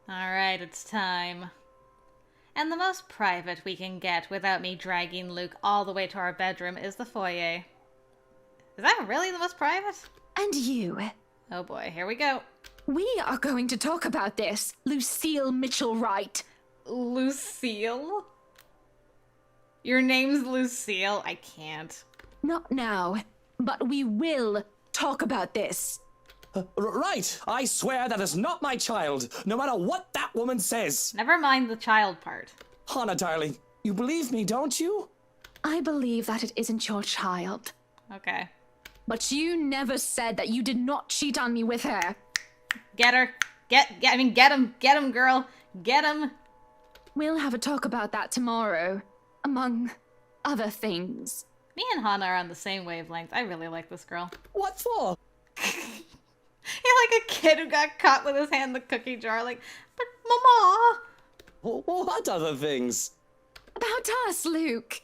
Alright, it's time. And the most private we can get without me dragging Luke all the way to our bedroom is the foyer. Is that really the most private? And you. Oh boy, here we go. We are going to talk about this, Lucille Mitchell-Wright. Lucille? Your name's Lucille? I can't. Not now, but we will talk about this. Right! I swear that is not my child, no matter what that woman says! Never mind the child part. Hannah, darling, you believe me, don't you? I believe that it isn't your child. Okay. But you never said that you did not cheat on me with her. Get her. Get him. Get him, girl. Get him. We'll have a talk about that tomorrow, among other things. Me and Hannah are on the same wavelength. I really like this girl. What for? You're like a kid who got caught with his hand in the cookie jar, like, but mama. What other things? About us, Luke.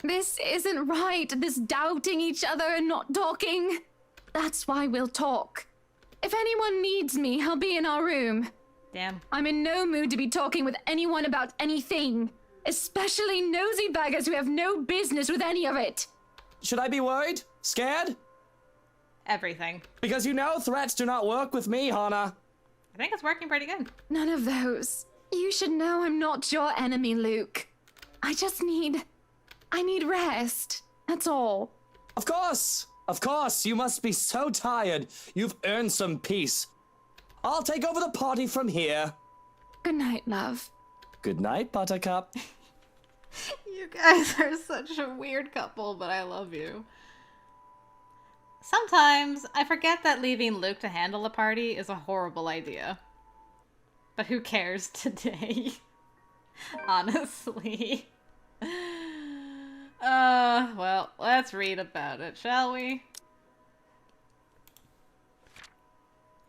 This isn't right, this doubting each other and not talking. That's why we'll talk. If anyone needs me, I'll be in our room. Damn. I'm in no mood to be talking with anyone about anything. Especially nosy baggers who have no business with any of it. Should I be worried? Scared? Everything. Because you know threats do not work with me, Hannah. I think it's working pretty good. None of those. You should know I'm not your enemy, Luke. I need rest. That's all. Of course, you must be so tired. You've earned some peace. I'll take over the party from here. Good night, love. Good night, Buttercup. You guys are such a weird couple, but I love you. Sometimes I forget that leaving Luke to handle a party is a horrible idea. But who cares today? Honestly. Well, let's read about it, shall we?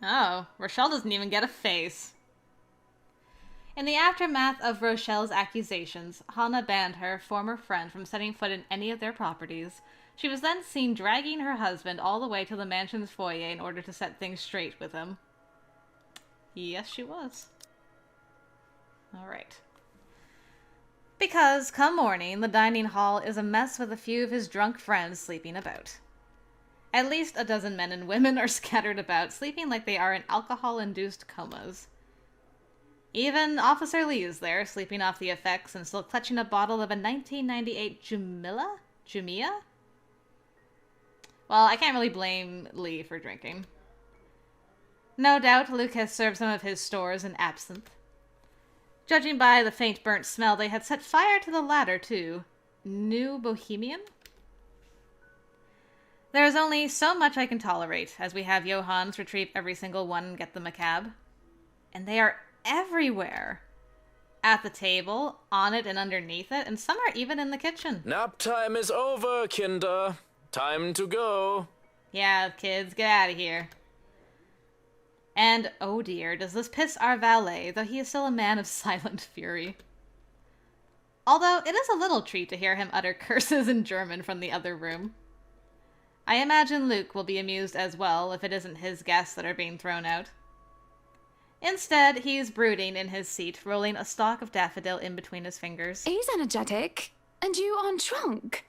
Oh, Rochelle doesn't even get a face. In the aftermath of Rochelle's accusations, Hannah banned her former friend from setting foot in any of their properties. She was then seen dragging her husband all the way to the mansion's foyer in order to set things straight with him. Yes, she was. Alright. Because, come morning, the dining hall is a mess with a few of his drunk friends sleeping about. At least a dozen men and women are scattered about, sleeping like they are in alcohol-induced comas. Even Officer Lee is there, sleeping off the effects and still clutching a bottle of a 1998 Jumia? Well, I can't really blame Lee for drinking. No doubt Luke has served some of his stores in absinthe. Judging by the faint burnt smell, they had set fire to the latter, too. New Bohemian? There is only so much I can tolerate, as we have Johans retrieve every single one and get them a cab. And they are everywhere. At the table, on it and underneath it, and some are even in the kitchen. Nap time is over, Kinder. Time to go. Yeah, kids, get out of here. And, oh dear, does this piss our valet, though he is still a man of silent fury. Although, it is a little treat to hear him utter curses in German from the other room. I imagine Luke will be amused as well if it isn't his guests that are being thrown out. Instead, he's brooding in his seat, rolling a stalk of daffodil in between his fingers. He's energetic. And you aren't drunk.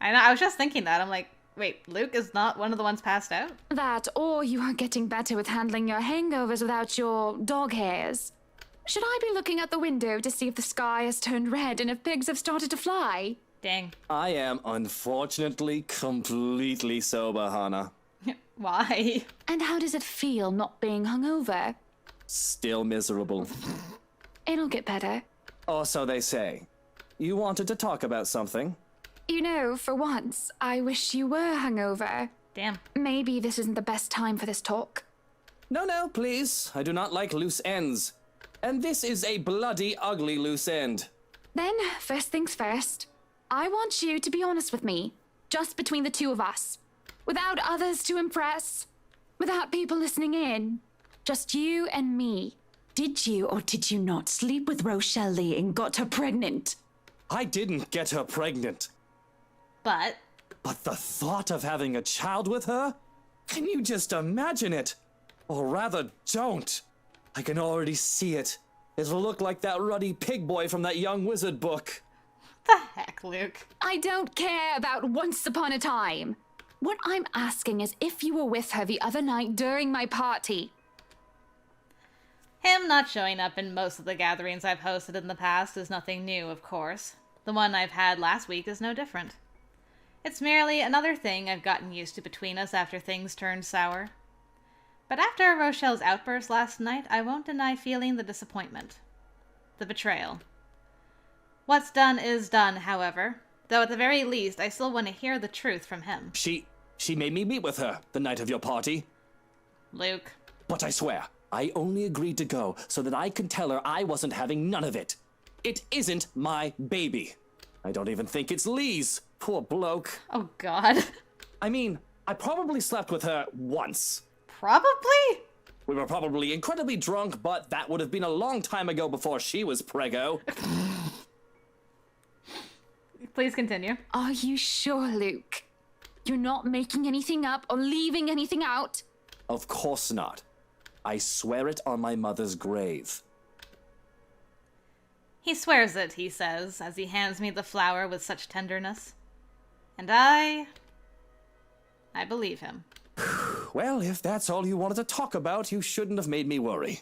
I know, I was just thinking that. I'm like, wait, Luke is not one of the ones passed out? That, or you are getting better with handling your hangovers without your dog hairs. Should I be looking out the window to see if the sky has turned red and if pigs have started to fly? Dang. I am unfortunately completely sober, Hannah. Why? And how does it feel not being hungover? Still miserable. It'll get better. Or so they say. You wanted to talk about something? You know, for once, I wish you were hungover. Damn. Maybe this isn't the best time for this talk. No, please. I do not like loose ends. And this is a bloody ugly loose end. Then, first things first. I want you to be honest with me. Just between the two of us. Without others to impress. Without people listening in. Just you and me. Did you or did you not sleep with Rochelle Lee and got her pregnant? I didn't get her pregnant. But the thought of having a child with her? Can you just imagine it? Or rather, don't. I can already see it. It'll look like that ruddy pig boy from that young wizard book. The heck, Luke? I don't care about once upon a time. What I'm asking is if you were with her the other night during my party. Him not showing up in most of the gatherings I've hosted in the past is nothing new, of course. The one I've had last week is no different. It's merely another thing I've gotten used to between us after things turned sour. But after Rochelle's outburst last night, I won't deny feeling the disappointment. The betrayal. What's done is done, however, though at the very least I still want to hear the truth from him. She made me meet with her the night of your party. Luke. But I swear, I only agreed to go so that I could tell her I wasn't having none of it. It isn't my baby. I don't even think it's Lee's. Poor bloke. Oh, God. I mean, I probably slept with her once. Probably? We were probably incredibly drunk, but that would have been a long time ago before she was preggo. Please continue. Are you sure, Luke? You're not making anything up or leaving anything out? Of course not. I swear it on my mother's grave. He swears it, he says, as he hands me the flower with such tenderness. And I believe him. Well, if that's all you wanted to talk about, you shouldn't have made me worry.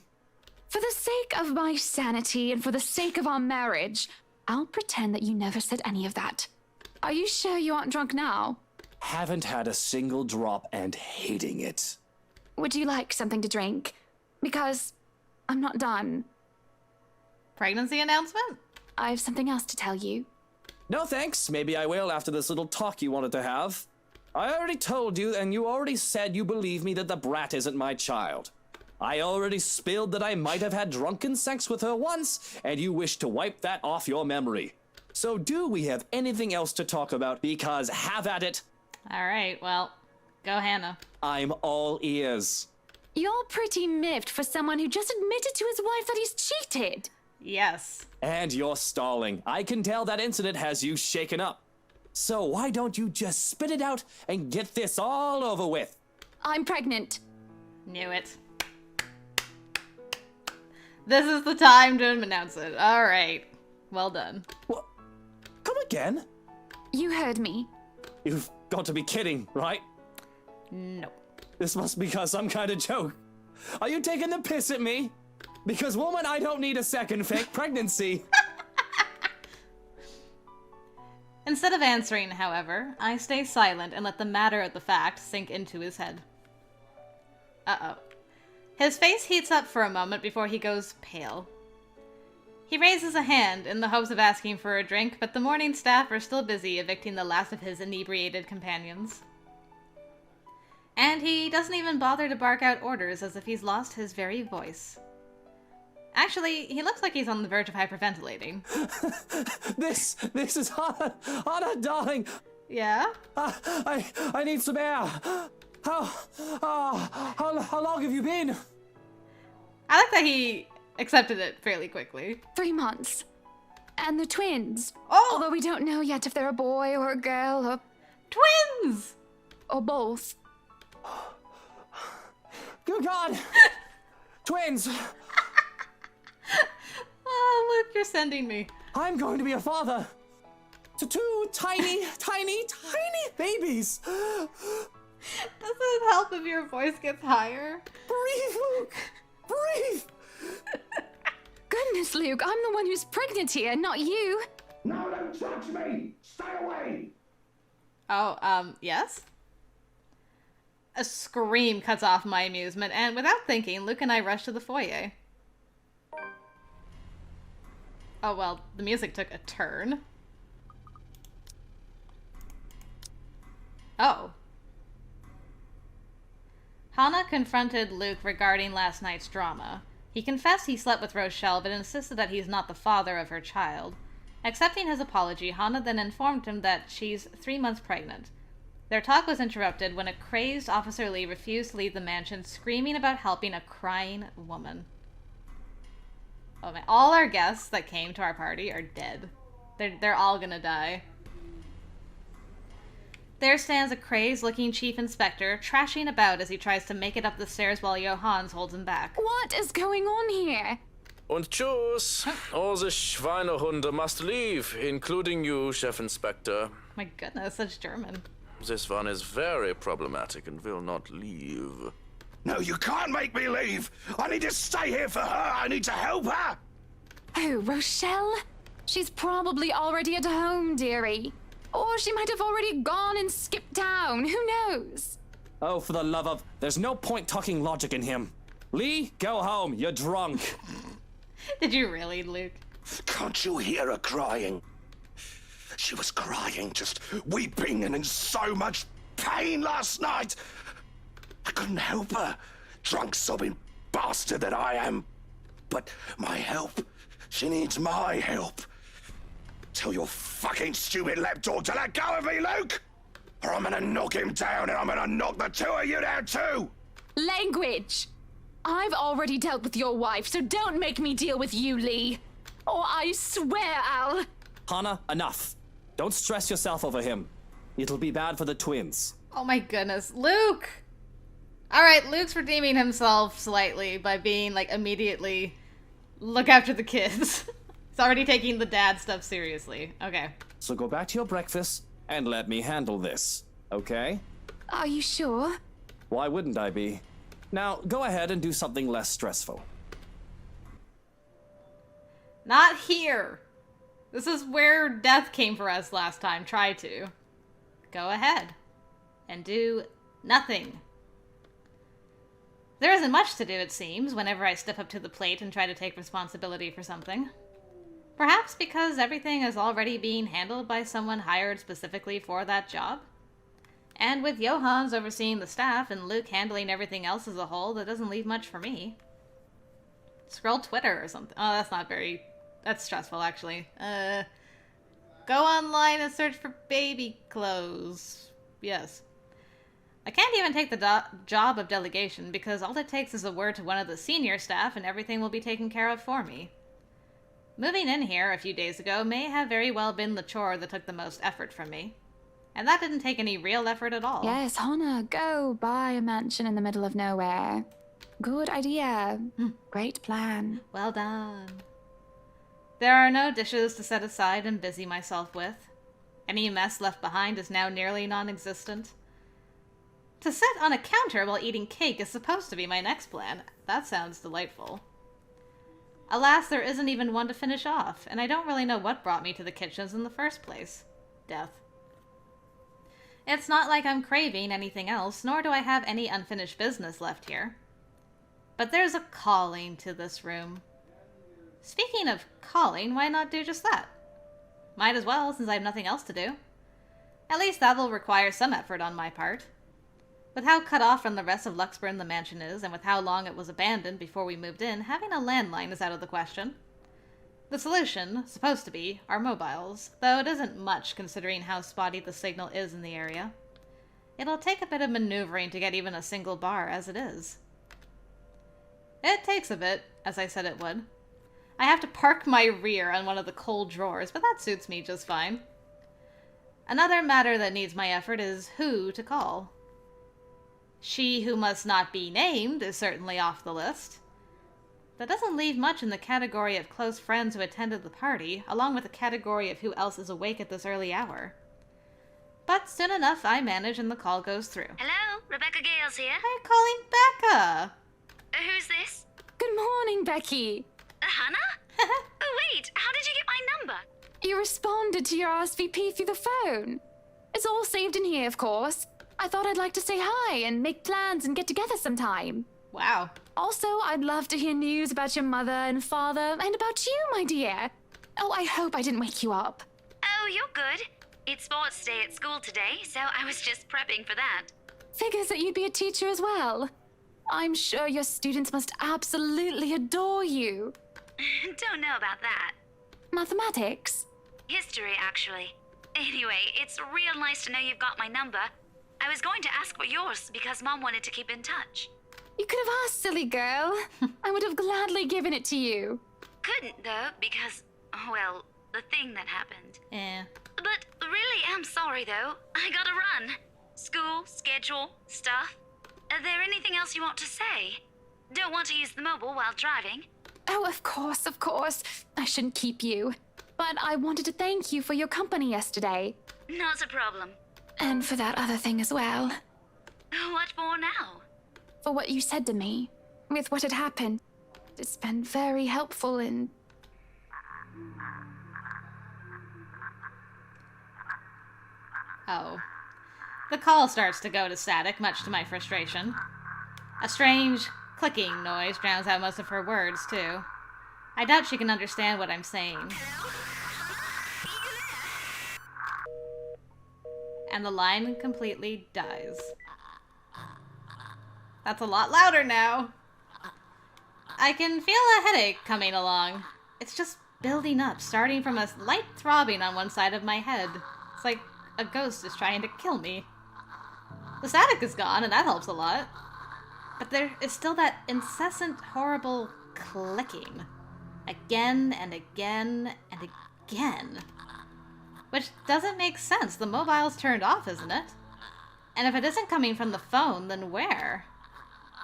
For the sake of my sanity and for the sake of our marriage, I'll pretend that you never said any of that. Are you sure you aren't drunk now? Haven't had a single drop and hating it. Would you like something to drink? Because I'm not done. Pregnancy announcement? I have something else to tell you. No thanks, maybe I will after this little talk you wanted to have. I already told you, and you already said you believe me that the brat isn't my child. I already spilled that I might have had drunken sex with her once, and you wish to wipe that off your memory. So do we have anything else to talk about? Because have at it. Alright, well, go Hannah. I'm all ears. You're pretty miffed for someone who just admitted to his wife that he's cheated. Yes. And you're stalling. I can tell that incident has you shaken up. So why don't you just spit it out and get this all over with? I'm pregnant. Knew it. This is the time to announce it. Alright. Well done. What? Come again? You heard me. You've got to be kidding, right? No. This must be some kind of joke. Are you taking the piss at me? Because, woman, I don't need a second fake pregnancy. Instead of answering, however, I stay silent and let the matter of the fact sink into his head. Uh-oh. His face heats up for a moment before he goes pale. He raises a hand in the hopes of asking for a drink, but the morning staff are still busy evicting the last of his inebriated companions. And he doesn't even bother to bark out orders as if he's lost his very voice. Actually, he looks like he's on the verge of hyperventilating. This is Hannah. Hannah, darling. Yeah? I need some air. How long have you been? I like that he accepted it fairly quickly. 3 months. And the twins. Oh! Although we don't know yet if they're a boy or a girl Twins! or both. Good God. Twins. Oh, look, you're sending me. I'm going to be a father to 2 tiny babies. Does it help if your voice gets higher? Breathe, Luke. Breathe. Goodness, Luke, I'm the one who's pregnant here, not you. No, don't touch me! Stay away! Oh, yes? A scream cuts off my amusement, and without thinking, Luke and I rush to the foyer. Oh, well, the music took a turn. Oh. Hannah confronted Luke regarding last night's drama. He confessed he slept with Rochelle, but insisted that he's not the father of her child. Accepting his apology, Hannah then informed him that she's 3 months pregnant. Their talk was interrupted when a crazed Officer Lee refused to leave the mansion, screaming about helping a crying woman. Oh man, all our guests that came to our party are dead. They're all gonna die. There stands a crazed-looking chief inspector, trashing about as he tries to make it up the stairs while Johannes holds him back. What is going on here? Und tschüss. All the Schweinehunde must leave, including you, Chef Inspector. My goodness, that's German. This one is very problematic and will not leave. No, you can't make me leave. I need to stay here for her. I need to help her. Oh, Rochelle? She's probably already at home, dearie. Or she might have already gone and skipped town. Who knows? Oh, for the love of... There's no point talking logic in him. Lee, go home. You're drunk. Did you really, Luke? Can't you hear her crying? She was crying, just weeping and in so much pain last night. I couldn't help her. Drunk, sobbing bastard that I am. But my help. She needs my help. Tell your fucking stupid lapdog to let go of me, Luke! Or I'm gonna knock him down and I'm gonna knock the two of you down too! Language! I've already dealt with your wife, so don't make me deal with you, Lee. Or I swear I'll... Hannah, enough. Don't stress yourself over him. It'll be bad for the twins. Oh my goodness. Luke! Alright, Luke's redeeming himself slightly by being, like, immediately... Look after the kids. He's already taking the dad stuff seriously. Okay. So go back to your breakfast and let me handle this, okay? Are you sure? Why wouldn't I be? Now, go ahead and do something less stressful. Not here. This is where death came for us last time. Try to. Go ahead. And do nothing. There isn't much to do, it seems, whenever I step up to the plate and try to take responsibility for something. Perhaps because everything is already being handled by someone hired specifically for that job? And with Johannes overseeing the staff and Luke handling everything else as a whole, that doesn't leave much for me. Scroll Twitter or something. Oh, that's not very... That's stressful, actually. Go online and search for baby clothes. Yes. I can't even take the job of delegation because all it takes is a word to one of the senior staff and everything will be taken care of for me. Moving in here a few days ago may have very well been the chore that took the most effort from me. And that didn't take any real effort at all. Yes, Hannah, go buy a mansion in the middle of nowhere. Good idea. Great plan. Well done. There are no dishes to set aside and busy myself with. Any mess left behind is now nearly non-existent. To sit on a counter while eating cake is supposed to be my next plan. That sounds delightful. Alas, there isn't even one to finish off, and I don't really know what brought me to the kitchens in the first place. Death. It's not like I'm craving anything else, nor do I have any unfinished business left here. But there's a calling to this room. Speaking of calling, why not do just that? Might as well, since I have nothing else to do. At least that will require some effort on my part. With how cut off from the rest of Luxburn the mansion is, and with how long it was abandoned before we moved in, having a landline is out of the question. The solution, supposed to be, are mobiles, though it isn't much considering how spotty the signal is in the area. It'll take a bit of maneuvering to get even a single bar as it is. It takes a bit, as I said it would. I have to park my rear on one of the cold drawers, but that suits me just fine. Another matter that needs my effort is who to call. She who must not be named is certainly off the list. That doesn't leave much in the category of close friends who attended the party, along with the category of who else is awake at this early hour. But soon enough I manage and the call goes through. Hello, Rebecca Gales here. I'm calling Becca! Who's this? Good morning, Becky. Hannah? Oh, wait, how did you get my number? You responded to your RSVP through the phone. It's all saved in here, of course. I thought I'd like to say hi and make plans and get together sometime. Wow. Also, I'd love to hear news about your mother and father and about you, my dear. Oh, I hope I didn't wake you up. Oh, you're good. It's sports day at school today, so I was just prepping for that. Figures that you'd be a teacher as well. I'm sure your students must absolutely adore you. Don't know about that. Mathematics? History, actually. Anyway, it's real nice to know you've got my number. I was going to ask for yours because Mom wanted to keep in touch. You could have asked, silly girl. I would have gladly given it to you. Couldn't, though, because, well, the thing that happened. Eh. But really am sorry, though. I gotta run. School, schedule, stuff. Is there anything else you want to say? Don't want to use the mobile while driving. Oh, of course, of course. I shouldn't keep you. But I wanted to thank you for your company yesterday. Not a problem. And for that other thing as well. What for now? For what you said to me. With what had happened. It's been very helpful in... Oh. The call starts to go to static, much to my frustration. A strange clicking noise drowns out most of her words, too. I doubt she can understand what I'm saying. And the line completely dies. That's a lot louder now. I can feel a headache coming along. It's just building up, starting from a light throbbing on one side of my head. It's like a ghost is trying to kill me. The static is gone, and that helps a lot. But there is still that incessant, horrible clicking. Again and again and again. Which doesn't make sense. The mobile's turned off, isn't it? And if it isn't coming from the phone, then where?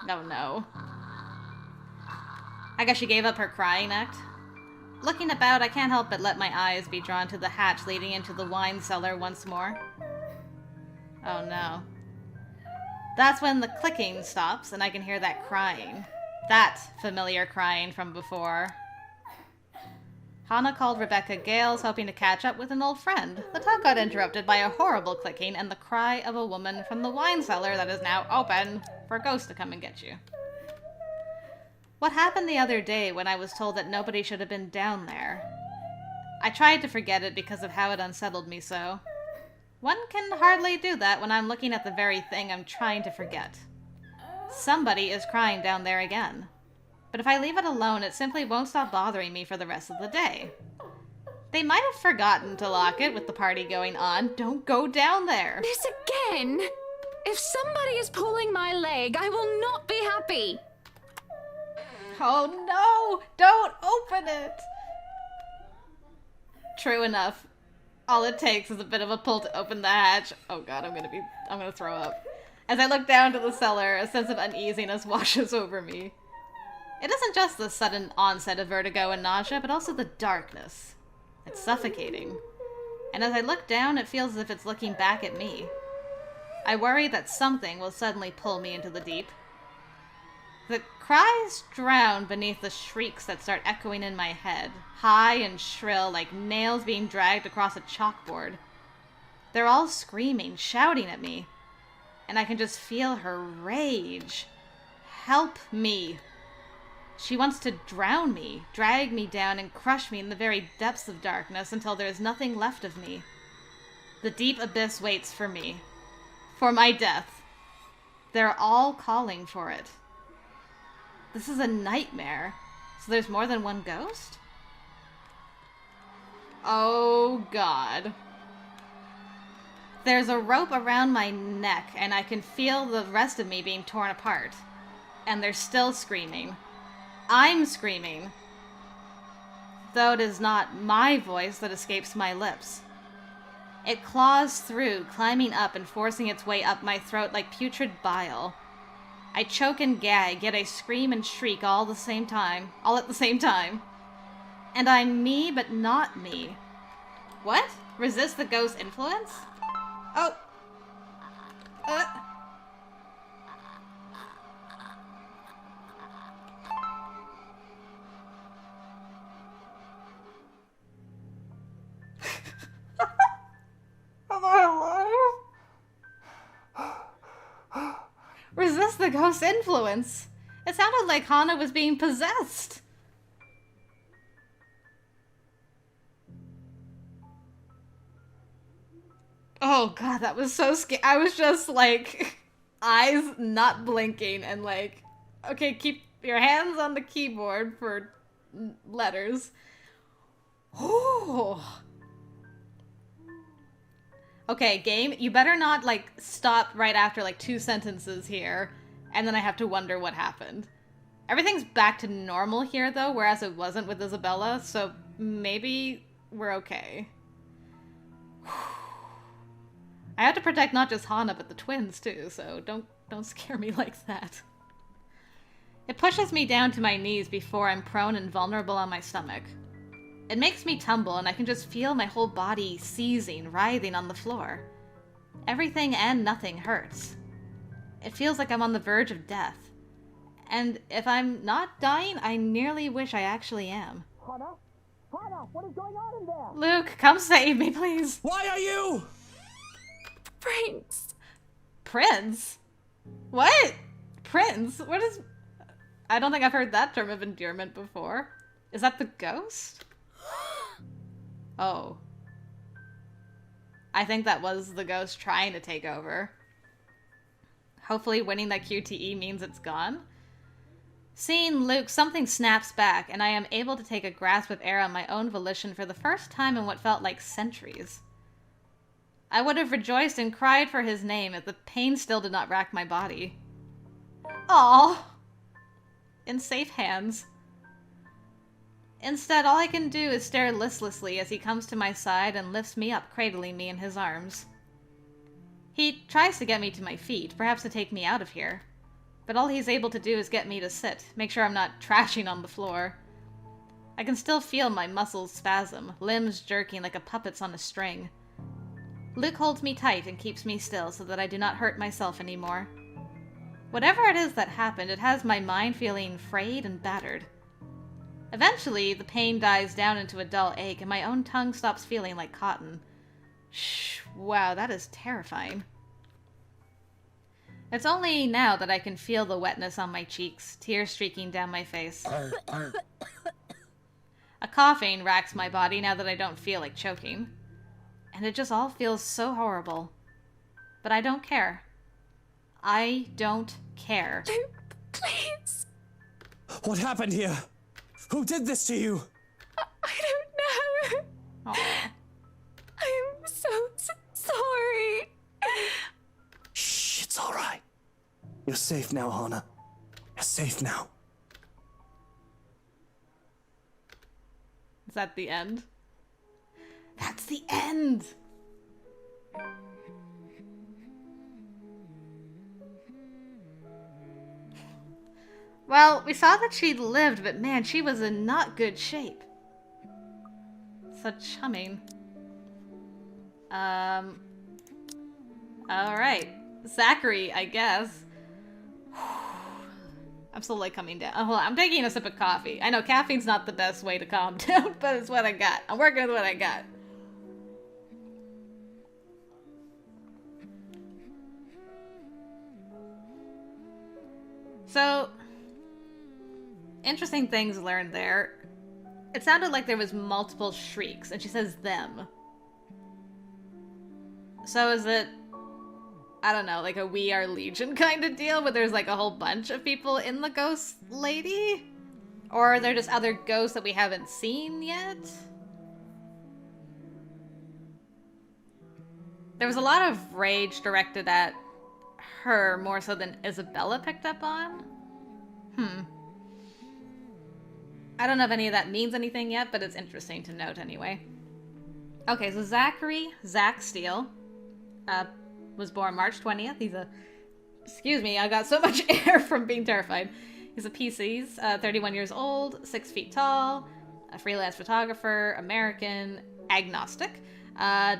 Oh no. I guess she gave up her crying act. Looking about, I can't help but let my eyes be drawn to the hatch leading into the wine cellar once more. Oh no. That's when the clicking stops and I can hear that crying. That familiar crying from before. Hannah called Rebecca Gales, hoping to catch up with an old friend. The talk got interrupted by a horrible clicking and the cry of a woman from the wine cellar that is now open for a ghost to come and get you. What happened the other day when I was told that nobody should have been down there? I tried to forget it because of how it unsettled me so. One can hardly do that when I'm looking at the very thing I'm trying to forget. Somebody is crying down there again. But if I leave it alone, it simply won't stop bothering me for the rest of the day. They might have forgotten to lock it with the party going on. Don't go down there. This again? If somebody is pulling my leg, I will not be happy. Oh no! Don't open it! True enough. All it takes is a bit of a pull to open the hatch. Oh god, I'm gonna throw up. As I look down to the cellar, a sense of uneasiness washes over me. It isn't just the sudden onset of vertigo and nausea, but also the darkness. It's suffocating. And as I look down, it feels as if it's looking back at me. I worry that something will suddenly pull me into the deep. The cries drown beneath the shrieks that start echoing in my head, high and shrill like nails being dragged across a chalkboard. They're all screaming, shouting at me. And I can just feel her rage. Help me. She wants to drown me, drag me down, and crush me in the very depths of darkness until there is nothing left of me. The deep abyss waits for me. For my death. They're all calling for it. This is a nightmare. So there's more than one ghost? Oh god. There's a rope around my neck, and I can feel the rest of me being torn apart. And they're still screaming. I'm screaming. Though it is not my voice that escapes my lips. It claws through, climbing up and forcing its way up my throat like putrid bile. I choke and gag, yet I scream and shriek all at the same time. And I'm me, but not me. What? Resist the ghost influence? Oh. Am I alive? Resist the ghost influence. It sounded like Hana was being possessed. Oh god, that was so scary. I was just like, eyes not blinking and like, okay, keep your hands on the keyboard for letters. Oh. Okay, game, you better not, like, stop right after, like, 2 sentences here, and then I have to wonder what happened. Everything's back to normal here, though, whereas it wasn't with Isabella, so maybe we're okay. I have to protect not just Hana, but the twins too, so don't scare me like that. It pushes me down to my knees before I'm prone and vulnerable on my stomach. It makes me tumble, and I can just feel my whole body seizing, writhing on the floor. Everything and nothing hurts. It feels like I'm on the verge of death. And if I'm not dying, I nearly wish I actually am. Hana? Hana, what is going on in there? Luke, come save me, please. Why are you? Prince. Prince? What? Prince? What is... I don't think I've heard that term of endearment before. Is that the ghost? Oh. I think that was the ghost trying to take over. Hopefully winning that QTE means it's gone. Seeing Luke, something snaps back, and I am able to take a grasp of air on my own volition for the first time in what felt like centuries. I would have rejoiced and cried for his name if the pain still did not rack my body. Aww. In safe hands. Instead, all I can do is stare listlessly as he comes to my side and lifts me up, cradling me in his arms. He tries to get me to my feet, perhaps to take me out of here. But all he's able to do is get me to sit, make sure I'm not trashing on the floor. I can still feel my muscles spasm, limbs jerking like a puppet's on a string. Luke holds me tight and keeps me still so that I do not hurt myself anymore. Whatever it is that happened, it has my mind feeling frayed and battered. Eventually, the pain dies down into a dull ache and my own tongue stops feeling like cotton. Shh, wow, that is terrifying. It's only now that I can feel the wetness on my cheeks, tears streaking down my face. A coughing racks my body now that I don't feel like choking. And it just all feels so horrible. But I don't care. I don't care. Luke, please. What happened here? Who did this to you? I don't know. Aw. I'm so sorry. Shh, it's all right. You're safe now, Hana. You're safe now. Is that the end? That's the end! Well, we saw that she lived, but man, she was in not good shape. Such humming. Alright. Zachary, I guess. I'm still like coming down. Oh, hold on. I'm taking a sip of coffee. I know caffeine's not the best way to calm down, but it's what I got. I'm working with what I got. So, interesting things learned there. It sounded like there was multiple shrieks, and she says them. So is it, I don't know, like a We Are Legion kind of deal, where there's like a whole bunch of people in the ghost lady? Or are there just other ghosts that we haven't seen yet? There was a lot of rage directed at her more so than Isabella picked up on. I don't know if any of that means anything yet, but it's interesting to note anyway. Okay, so Zachary, Zach Steele, was born March 20th. He's a... Excuse me, I got so much air from being terrified. He's a PC's, 31 years old, 6 feet tall, a freelance photographer, American, agnostic.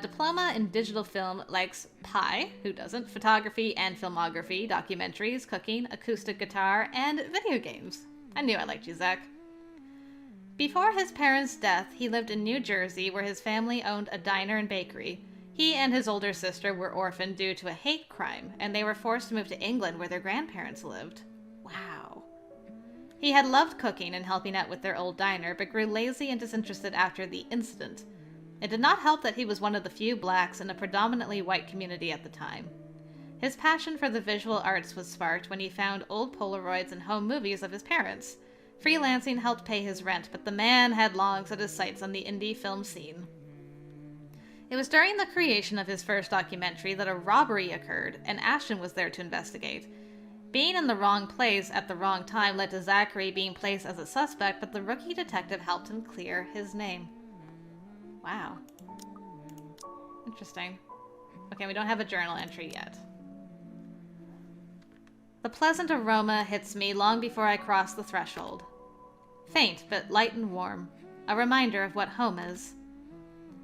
Diploma in digital film, likes pie, who doesn't, photography and filmography, documentaries, cooking, acoustic guitar, and video games. I knew I liked you, Zach. Before his parents' death, he lived in New Jersey where his family owned a diner and bakery. He and his older sister were orphaned due to a hate crime, and they were forced to move to England where their grandparents lived. Wow. He had loved cooking and helping out with their old diner, but grew lazy and disinterested after the incident. It did not help that he was one of the few blacks in a predominantly white community at the time. His passion for the visual arts was sparked when he found old Polaroids and home movies of his parents. Freelancing helped pay his rent, but the man had long set his sights on the indie film scene. It was during the creation of his first documentary that a robbery occurred, and Ashton was there to investigate. Being in the wrong place at the wrong time led to Zachary being placed as a suspect, but the rookie detective helped him clear his name. Wow. Interesting. Okay, we don't have a journal entry yet. The pleasant aroma hits me long before I cross the threshold. Faint, but light and warm. A reminder of what home is.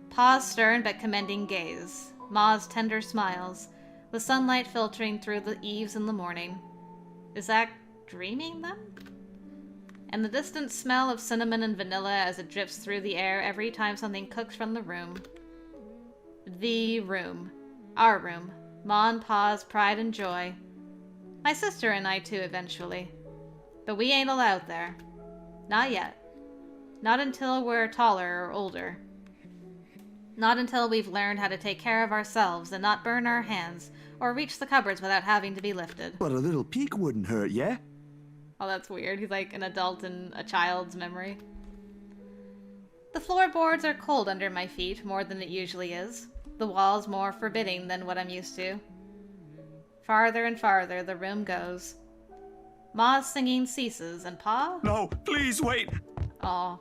Pa's stern but commending gaze. Ma's tender smiles. The sunlight filtering through the eaves in the morning. Is Zach dreaming then? And the distant smell of cinnamon and vanilla as it drifts through the air every time something cooks from the room. The room. Our room. Ma and Pa's pride and joy. My sister and I too eventually. But we ain't allowed there. Not yet. Not until we're taller or older. Not until we've learned how to take care of ourselves and not burn our hands or reach the cupboards without having to be lifted. But a little peek wouldn't hurt, yeah? Oh, that's weird. He's like an adult in a child's memory. The floorboards are cold under my feet more than it usually is. The walls more forbidding than what I'm used to. Farther and farther the room goes. Ma's singing ceases, and Pa? No, please wait. Aw.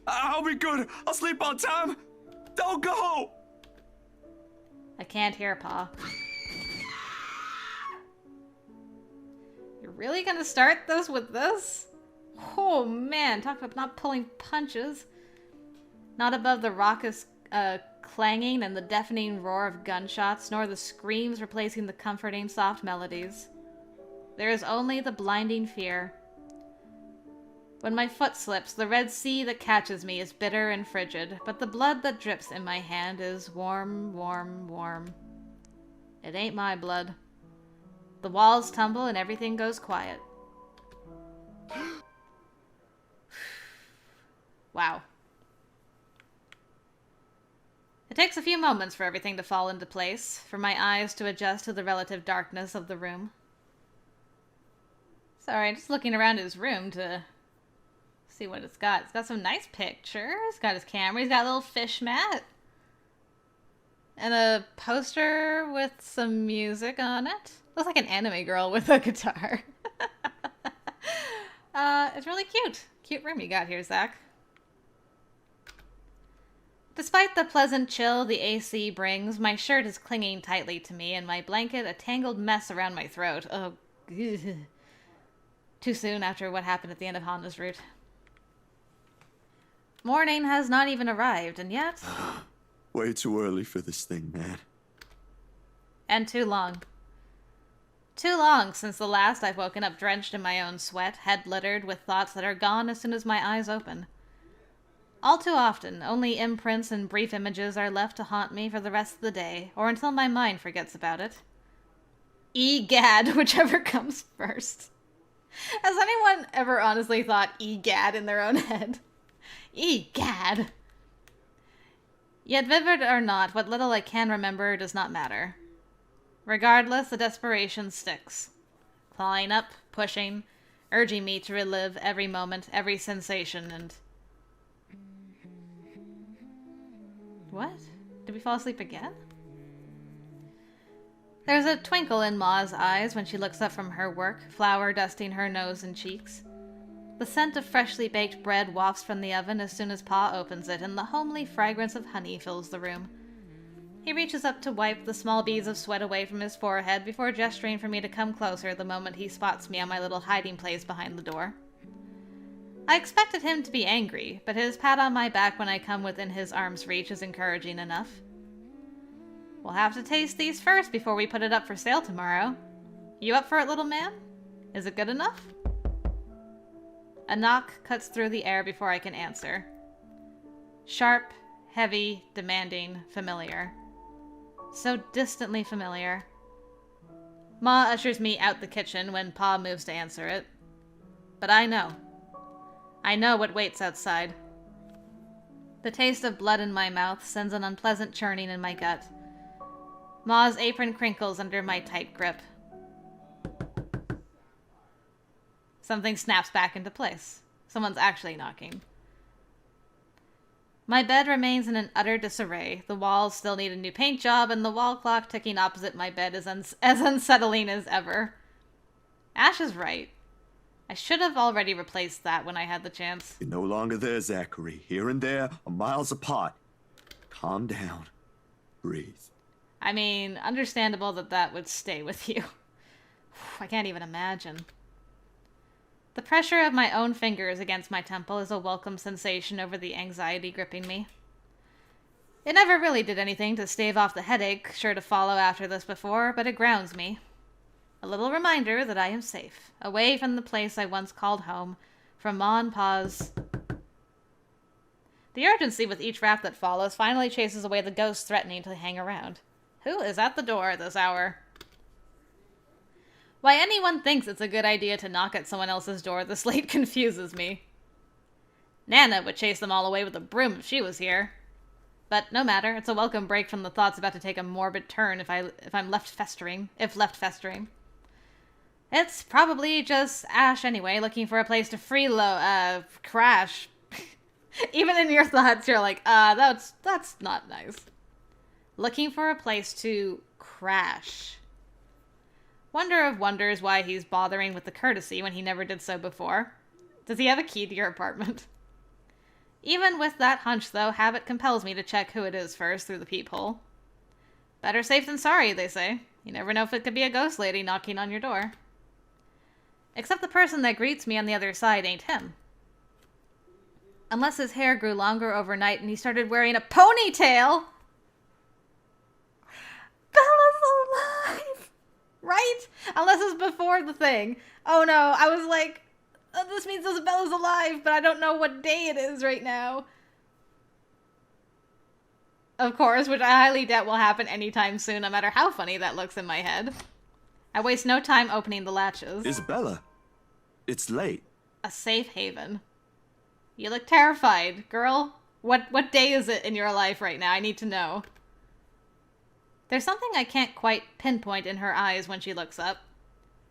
I'll be good. I'll sleep on time. Don't go. I can't hear Pa. You're really gonna start this with this? Oh man, talk about not pulling punches. Not above the raucous clanging and the deafening roar of gunshots, nor the screams replacing the comforting soft melodies. There is only the blinding fear. When my foot slips, the red sea that catches me is bitter and frigid, but the blood that drips in my hand is warm, warm, warm. It ain't my blood. The walls tumble and everything goes quiet. Wow. It takes a few moments for everything to fall into place, for my eyes to adjust to the relative darkness of the room. Sorry, just looking around his room to see what it's got. It's got some nice pictures. It's got his camera. He's got a little fish mat. And a poster with some music on it. Looks like an anime girl with a guitar. It's really cute. Cute room you got here, Zach. Despite the pleasant chill the AC brings, my shirt is clinging tightly to me and my blanket a tangled mess around my throat. Oh, ugh. Too soon after what happened at the end of Honda's route. Morning has not even arrived, and yet... Way too early for this thing, man. And too long. Too long since the last I've woken up drenched in my own sweat, head littered with thoughts that are gone as soon as my eyes open. All too often, only imprints and brief images are left to haunt me for the rest of the day, or until my mind forgets about it. Egad, whichever comes first. Has anyone ever honestly thought egad in their own head? Egad! Yet vivid or not, what little I can remember does not matter. Regardless, the desperation sticks. Clawing up, pushing, urging me to relive every moment, every sensation, and... What? Did we fall asleep again? There's a twinkle in Ma's eyes when she looks up from her work, flour dusting her nose and cheeks. The scent of freshly baked bread wafts from the oven as soon as Pa opens it, and the homely fragrance of honey fills the room. He reaches up to wipe the small beads of sweat away from his forehead before gesturing for me to come closer the moment he spots me on my little hiding place behind the door. I expected him to be angry, but his pat on my back when I come within his arm's reach is encouraging enough. We'll have to taste these first before we put it up for sale tomorrow. You up for it, little man? Is it good enough? A knock cuts through the air before I can answer. Sharp, heavy, demanding, familiar. So distantly familiar. Ma ushers me out the kitchen when Pa moves to answer it. But I know. I know what waits outside. The taste of blood in my mouth sends an unpleasant churning in my gut. Ma's apron crinkles under my tight grip. Something snaps back into place. Someone's actually knocking. My bed remains in an utter disarray. The walls still need a new paint job, and the wall clock ticking opposite my bed is as unsettling as ever. Ash is right. I should have already replaced that when I had the chance. You're no longer there, Zachary. Here and there are miles apart. Calm down. breathe. I mean, understandable that that would stay with you. I can't even imagine. The pressure of my own fingers against my temple is a welcome sensation over the anxiety gripping me. It never really did anything to stave off the headache sure to follow after this before, but it grounds me. A little reminder that I am safe, away from the place I once called home, from Ma and Pa's. The urgency with each rap that follows finally chases away the ghosts threatening to hang around. Who is at the door at this hour? Why anyone thinks it's a good idea to knock at someone else's door this late confuses me. Nana would chase them all away with a broom if she was here. But no matter, it's a welcome break from the thoughts about to take a morbid turn if I'm left festering. It's probably just Ash anyway, looking for a place to crash. Even in your thoughts, you're like, that's not nice. Looking for a place to crash. Wonder of wonders why he's bothering with the courtesy when he never did so before. Does he have a key to your apartment? Even with that hunch, though, habit compels me to check who it is first through the peephole. Better safe than sorry, they say. You never know if it could be a ghost lady knocking on your door. Except the person that greets me on the other side ain't him. Unless his hair grew longer overnight and he started wearing a ponytail. Bella's alive! Right? Unless it's before the thing. Oh no, I was like, oh, this means Isabella's alive, but I don't know what day it is right now. Of course, which I highly doubt will happen anytime soon, no matter how funny that looks in my head. I waste no time opening the latches. Isabella, it's late. A safe haven. You look terrified, girl. What day is it in your life right now? I need to know. There's something I can't quite pinpoint in her eyes when she looks up.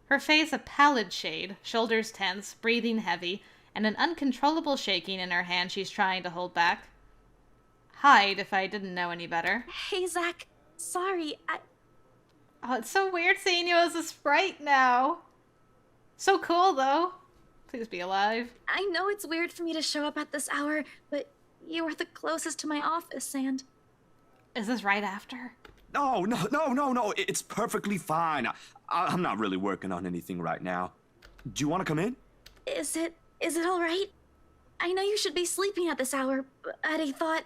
Her face a pallid shade, shoulders tense, breathing heavy, and an uncontrollable shaking in her hand she's trying to hold back. Hide if I didn't know any better. Hey, Zach. Sorry, Oh, it's so weird seeing you as a sprite now. So cool, though. Please be alive. I know it's weird for me to show up at this hour, but you are the closest to my office, and... Is this right after? No. It's perfectly fine. I'm not really working on anything right now. Do you want to come in? Is it all right? I know you should be sleeping at this hour, but I thought...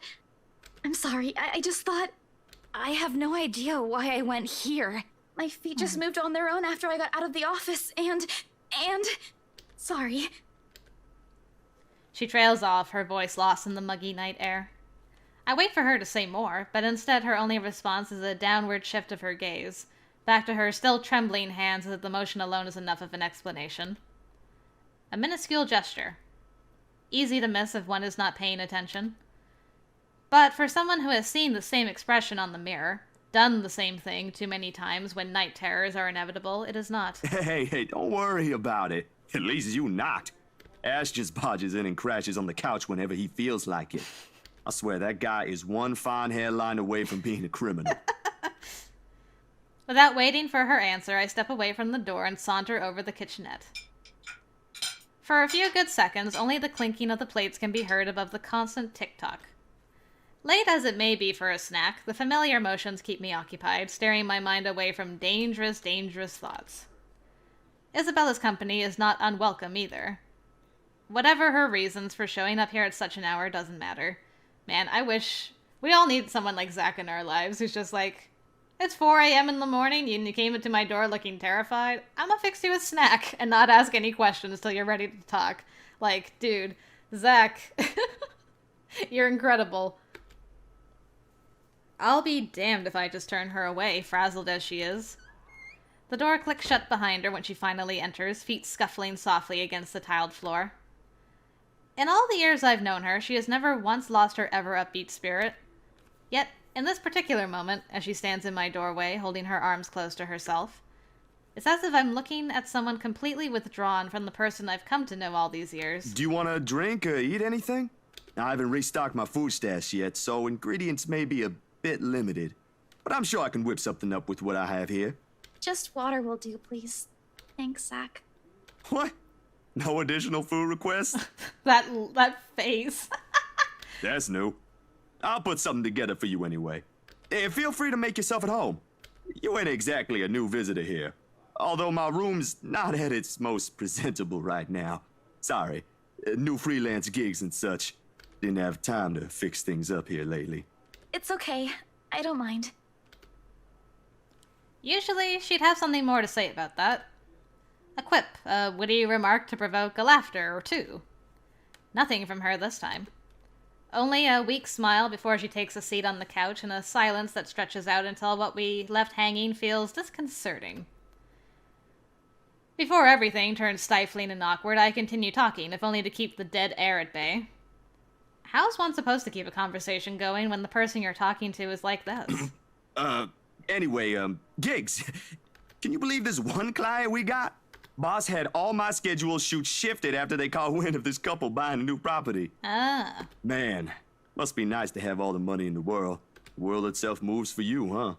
I'm sorry, I just thought... I have no idea why I went here. My feet just moved on their own after I got out of the office, and... Sorry. She trails off, her voice lost in the muggy night air. I wait for her to say more, but instead her only response is a downward shift of her gaze, back to her still trembling hands as if the motion alone is enough of an explanation. A minuscule gesture. Easy to miss if one is not paying attention. But for someone who has seen the same expression on the mirror, done the same thing too many times when night terrors are inevitable, it is not. Hey, don't worry about it. At least you knocked. Ash just barges in and crashes on the couch whenever he feels like it. I swear that guy is one fine hairline away from being a criminal. Without waiting for her answer, I step away from the door and saunter over the kitchenette. For a few good seconds, only the clinking of the plates can be heard above the constant tick-tock. Late as it may be for a snack, the familiar motions keep me occupied, steering my mind away from dangerous, dangerous thoughts. Isabella's company is not unwelcome either. Whatever her reasons for showing up here at such an hour doesn't matter. Man, I wish... We all need someone like Zach in our lives who's just like, it's 4 a.m. in the morning and you came into my door looking terrified. I'm gonna fix you a snack and not ask any questions till you're ready to talk. Like, dude, Zach, you're incredible. I'll be damned if I just turn her away, frazzled as she is. The door clicks shut behind her when she finally enters, feet scuffling softly against the tiled floor. In all the years I've known her, she has never once lost her ever upbeat spirit. Yet, in this particular moment, as she stands in my doorway, holding her arms close to herself, it's as if I'm looking at someone completely withdrawn from the person I've come to know all these years. Do you want to drink or eat anything? I haven't restocked my food stash yet, so ingredients may be a bit limited. But I'm sure I can whip something up with what I have here. Just water will do, please. Thanks, Zach. What? No additional food requests? that face. That's new. I'll put something together for you anyway. Feel free to make yourself at home. You ain't exactly a new visitor here. Although my room's not at its most presentable right now. Sorry. New freelance gigs and such. Didn't have time to fix things up here lately. It's okay. I don't mind. Usually, she'd have something more to say about that. A quip, a witty remark to provoke a laughter or two. Nothing from her this time. Only a weak smile before she takes a seat on the couch and a silence that stretches out until what we left hanging feels disconcerting. Before everything turns stifling and awkward, I continue talking, if only to keep the dead air at bay. How's one supposed to keep a conversation going when the person you're talking to is like this? Anyway, gigs. Can you believe this one client we got? Boss had all my schedule shoots shifted after they caught wind of this couple buying a new property. Ah. Man, must be nice to have all the money in the world. The world itself moves for you, huh?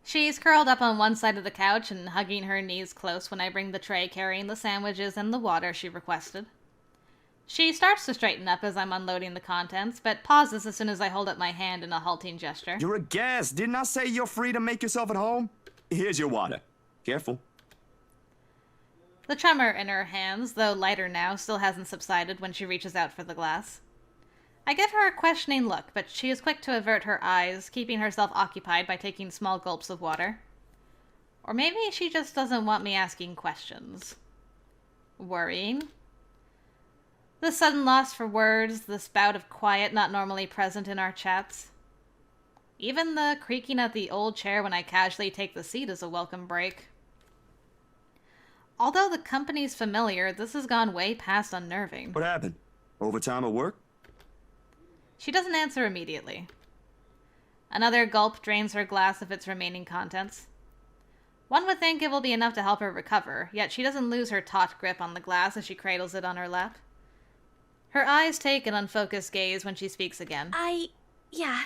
She's curled up on one side of the couch and hugging her knees close when I bring the tray carrying the sandwiches and the water she requested. She starts to straighten up as I'm unloading the contents, but pauses as soon as I hold up my hand in a halting gesture. You're a guest. Didn't I say you're free to make yourself at home? Here's your water. Careful. The tremor in her hands, though lighter now, still hasn't subsided when she reaches out for the glass. I give her a questioning look, but she is quick to avert her eyes, keeping herself occupied by taking small gulps of water. Or maybe she just doesn't want me asking questions. Worrying? The sudden loss for words, this bout of quiet not normally present in our chats. Even the creaking of the old chair when I casually take the seat is a welcome break. Although the company's familiar, this has gone way past unnerving. What happened? Overtime at work? She doesn't answer immediately. Another gulp drains her glass of its remaining contents. One would think it will be enough to help her recover, yet she doesn't lose her taut grip on the glass as she cradles it on her lap. Her eyes take an unfocused gaze when she speaks again. Yeah.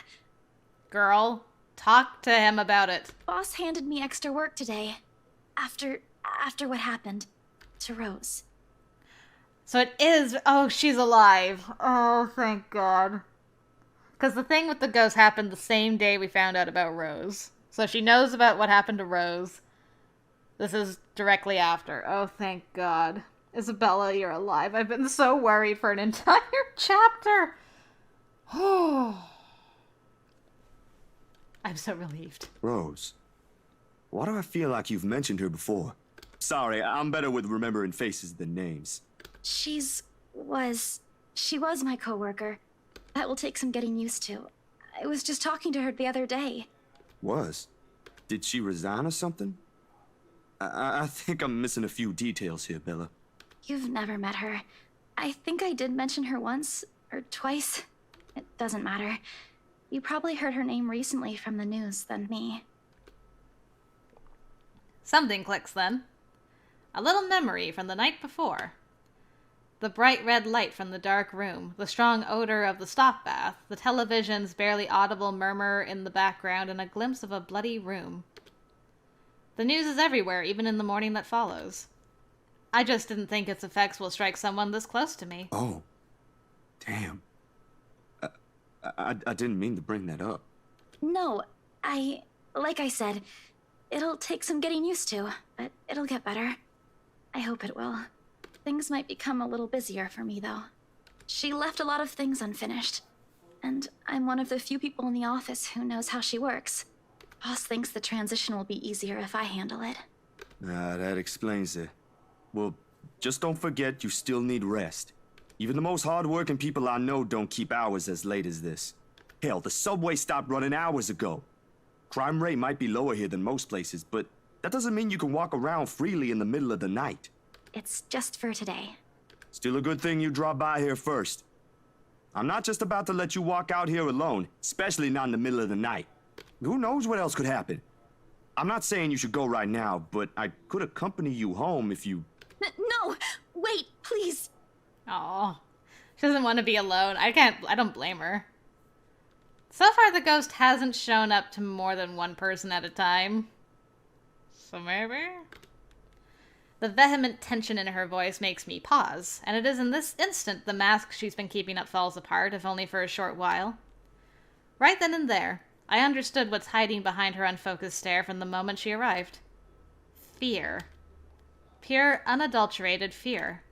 Girl, talk to him about it. Boss handed me extra work today. After what happened to Rose. So it is... Oh, she's alive. Oh, thank God. Because the thing with the ghost happened the same day we found out about Rose. So she knows about what happened to Rose. This is directly after. Oh, thank God. Isabella, you're alive. I've been so worried for an entire chapter. Oh. I'm so relieved. Rose. Why do I feel like you've mentioned her before? Sorry, I'm better with remembering faces than names. She was my coworker. That will take some getting used to. I was just talking to her the other day. Was? Did she resign or something? I think I'm missing a few details here, Bella. You've never met her. I think I did mention her once or twice. It doesn't matter. You probably heard her name recently from the news than me. Something clicks then. A little memory from the night before. The bright red light from the dark room, the strong odor of the stop bath, the television's barely audible murmur in the background, and a glimpse of a bloody room. The news is everywhere, even in the morning that follows. I just didn't think its effects will strike someone this close to me. Oh. Damn. I didn't mean to bring that up. No, like I said, it'll take some getting used to, but it'll get better. I hope it will. Things might become a little busier for me, though. She left a lot of things unfinished, and I'm one of the few people in the office who knows how she works. Boss thinks the transition will be easier if I handle it. That explains it. Well, just don't forget you still need rest. Even the most hard-working people I know don't keep hours as late as this. Hell, the subway stopped running hours ago. Crime rate might be lower here than most places, but that doesn't mean you can walk around freely in the middle of the night. It's just for today. Still a good thing you dropped by here first. I'm not just about to let you walk out here alone, especially not in the middle of the night. Who knows what else could happen? I'm not saying you should go right now, but I could accompany you home if you... No! Wait, please! Aw. She doesn't want to be alone. I don't blame her. So far, the ghost hasn't shown up to more than one person at a time. So maybe? The vehement tension in her voice makes me pause, and it is in this instant the mask she's been keeping up falls apart, if only for a short while. Right then and there, I understood what's hiding behind her unfocused stare from the moment she arrived. Fear. Pure, unadulterated fear.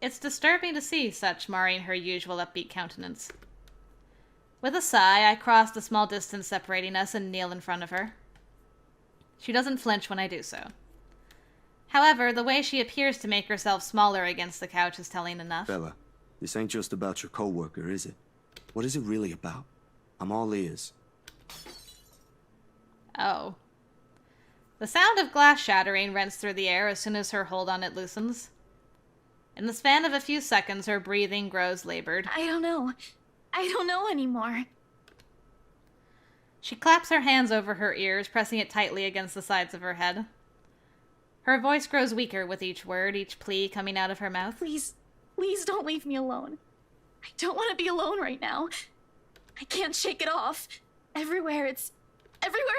It's disturbing to see such marring her usual upbeat countenance. With a sigh, I cross the small distance separating us and kneel in front of her. She doesn't flinch when I do so. However, the way she appears to make herself smaller against the couch is telling enough. Bella, this ain't just about your coworker, is it? What is it really about? I'm all ears. Oh. The sound of glass shattering rents through the air as soon as her hold on it loosens. In the span of a few seconds, her breathing grows labored. I don't know. I don't know anymore. She claps her hands over her ears, pressing it tightly against the sides of her head. Her voice grows weaker with each word, each plea coming out of her mouth. Please, please don't leave me alone. I don't want to be alone right now. I can't shake it off. Everywhere's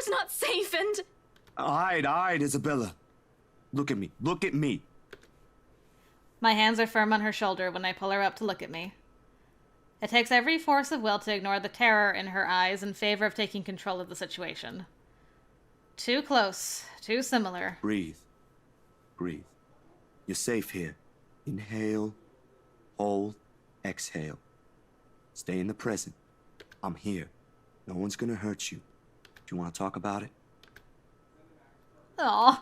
not safe and... All right, Isabella. Look at me. Look at me. My hands are firm on her shoulder when I pull her up to look at me. It takes every force of will to ignore the terror in her eyes in favor of taking control of the situation. Too close. Too similar. Breathe. Breathe. You're safe here. Inhale. Hold. Exhale. Stay in the present. I'm here. No one's gonna hurt you. Do you want to talk about it? Aww.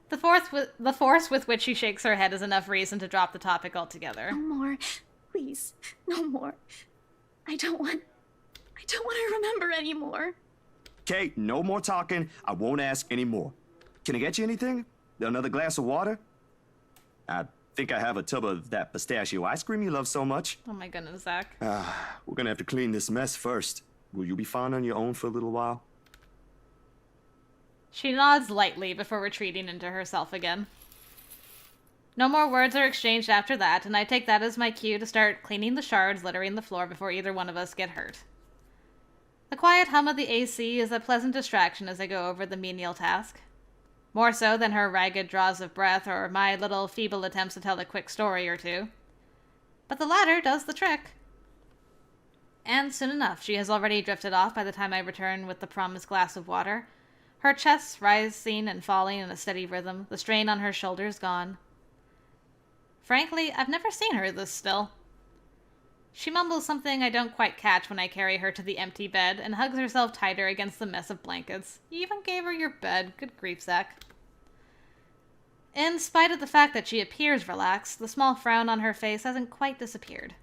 The force with which she shakes her head is enough reason to drop the topic altogether. No more. Please. No more. I don't want to remember anymore. Okay, no more talking. I won't ask anymore. Can I get you anything? Another glass of water? I think I have a tub of that pistachio ice cream you love so much. Oh my goodness, Zach. We're gonna have to clean this mess first. Will you be fine on your own for a little while? She nods lightly before retreating into herself again. No more words are exchanged after that, and I take that as my cue to start cleaning the shards littering the floor before either one of us get hurt. The quiet hum of the AC is a pleasant distraction as I go over the menial task. More so than her ragged draws of breath or my little feeble attempts to tell a quick story or two. But the latter does the trick. And soon enough, she has already drifted off by the time I return with the promised glass of water. Her chest rising and falling in a steady rhythm, the strain on her shoulders gone. Frankly, I've never seen her this still. She mumbles something I don't quite catch when I carry her to the empty bed and hugs herself tighter against the mess of blankets. You even gave her your bed. Good grief, Zach. In spite of the fact that she appears relaxed, the small frown on her face hasn't quite disappeared.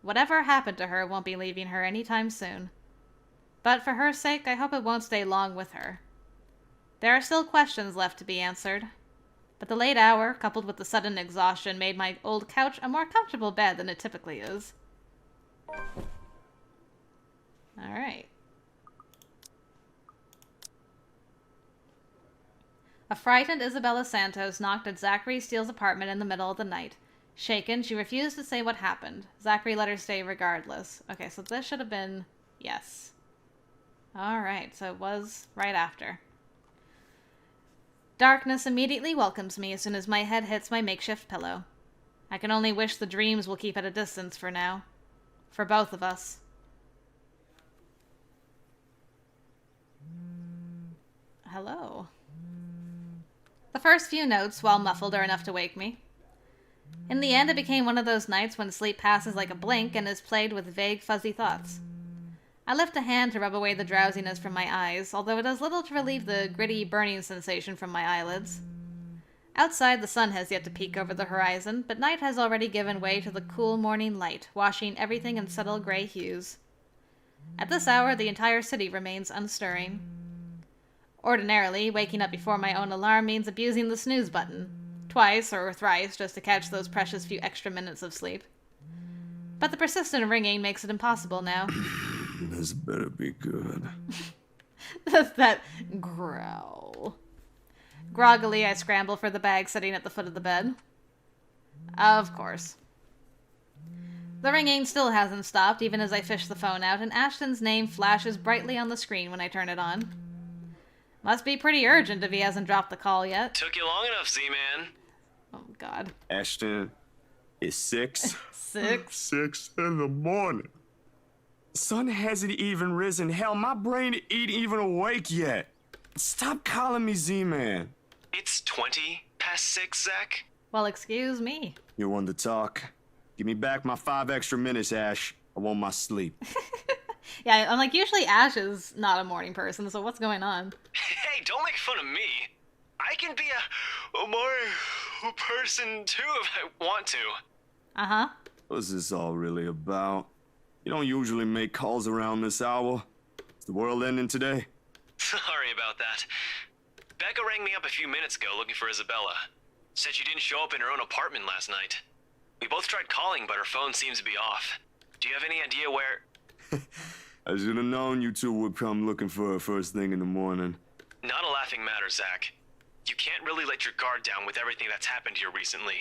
Whatever happened to her won't be leaving her anytime soon. But for her sake, I hope it won't stay long with her. There are still questions left to be answered. But the late hour, coupled with the sudden exhaustion, made my old couch a more comfortable bed than it typically is. Alright. A frightened Isabella Santos knocked at Zachary Steele's apartment in the middle of the night. Shaken, she refused to say what happened. Zachary let her stay regardless. Okay, so this should have been... yes. Alright, so it was right after. Darkness immediately welcomes me as soon as my head hits my makeshift pillow. I can only wish the dreams will keep at a distance for now. For both of us. Hello. The first few notes, while muffled, are enough to wake me. In the end, it became one of those nights when sleep passes like a blink and is plagued with vague, fuzzy thoughts. I lift a hand to rub away the drowsiness from my eyes, although it does little to relieve the gritty, burning sensation from my eyelids. Outside, the sun has yet to peek over the horizon, but night has already given way to the cool morning light, washing everything in subtle gray hues. At this hour, the entire city remains unstirring. Ordinarily, waking up before my own alarm means abusing the snooze button, twice or thrice just to catch those precious few extra minutes of sleep. But the persistent ringing makes it impossible now. This better be good. That's that growl. Groggily, I scramble for the bag sitting at the foot of the bed. Of course. The ringing still hasn't stopped, even as I fish the phone out, and Ashton's name flashes brightly on the screen when I turn it on. Must be pretty urgent if he hasn't dropped the call yet. Took you long enough, Z-Man. Oh, God. Ashton, it's 6. 6? 6 in the morning. Sun hasn't even risen. Hell, my brain ain't even awake yet. Stop calling me Z-Man. It's 20 past 6, Zach. Well, excuse me. You want to talk? Give me back my 5 extra minutes, Ash. I want my sleep. Yeah, I'm like, usually Ash is not a morning person, so what's going on? Hey, don't make fun of me. I can be a more person too if I want to. Uh-huh. What's this all really about? You don't usually make calls around this hour. Is the world ending today? Sorry about that. Becca rang me up a few minutes ago looking for Isabella. Said she didn't show up in her own apartment last night. We both tried calling, but her phone seems to be off. Do you have any idea where... I should have known you two would come looking for her first thing in the morning. Not a laughing matter, Zach. You can't really let your guard down with everything that's happened here recently.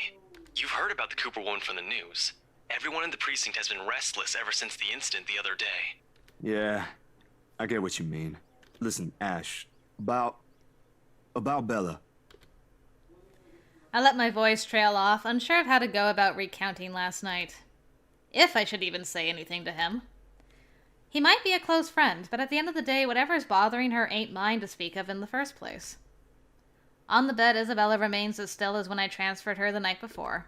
You've heard about the Cooper woman from the news. Everyone in the precinct has been restless ever since the incident the other day. Yeah, I get what you mean. Listen, Ash, about Bella. I let my voice trail off, unsure of how to go about recounting last night. If I should even say anything to him. He might be a close friend, but at the end of the day, whatever's bothering her ain't mine to speak of in the first place. On the bed, Isabella remains as still as when I transferred her the night before.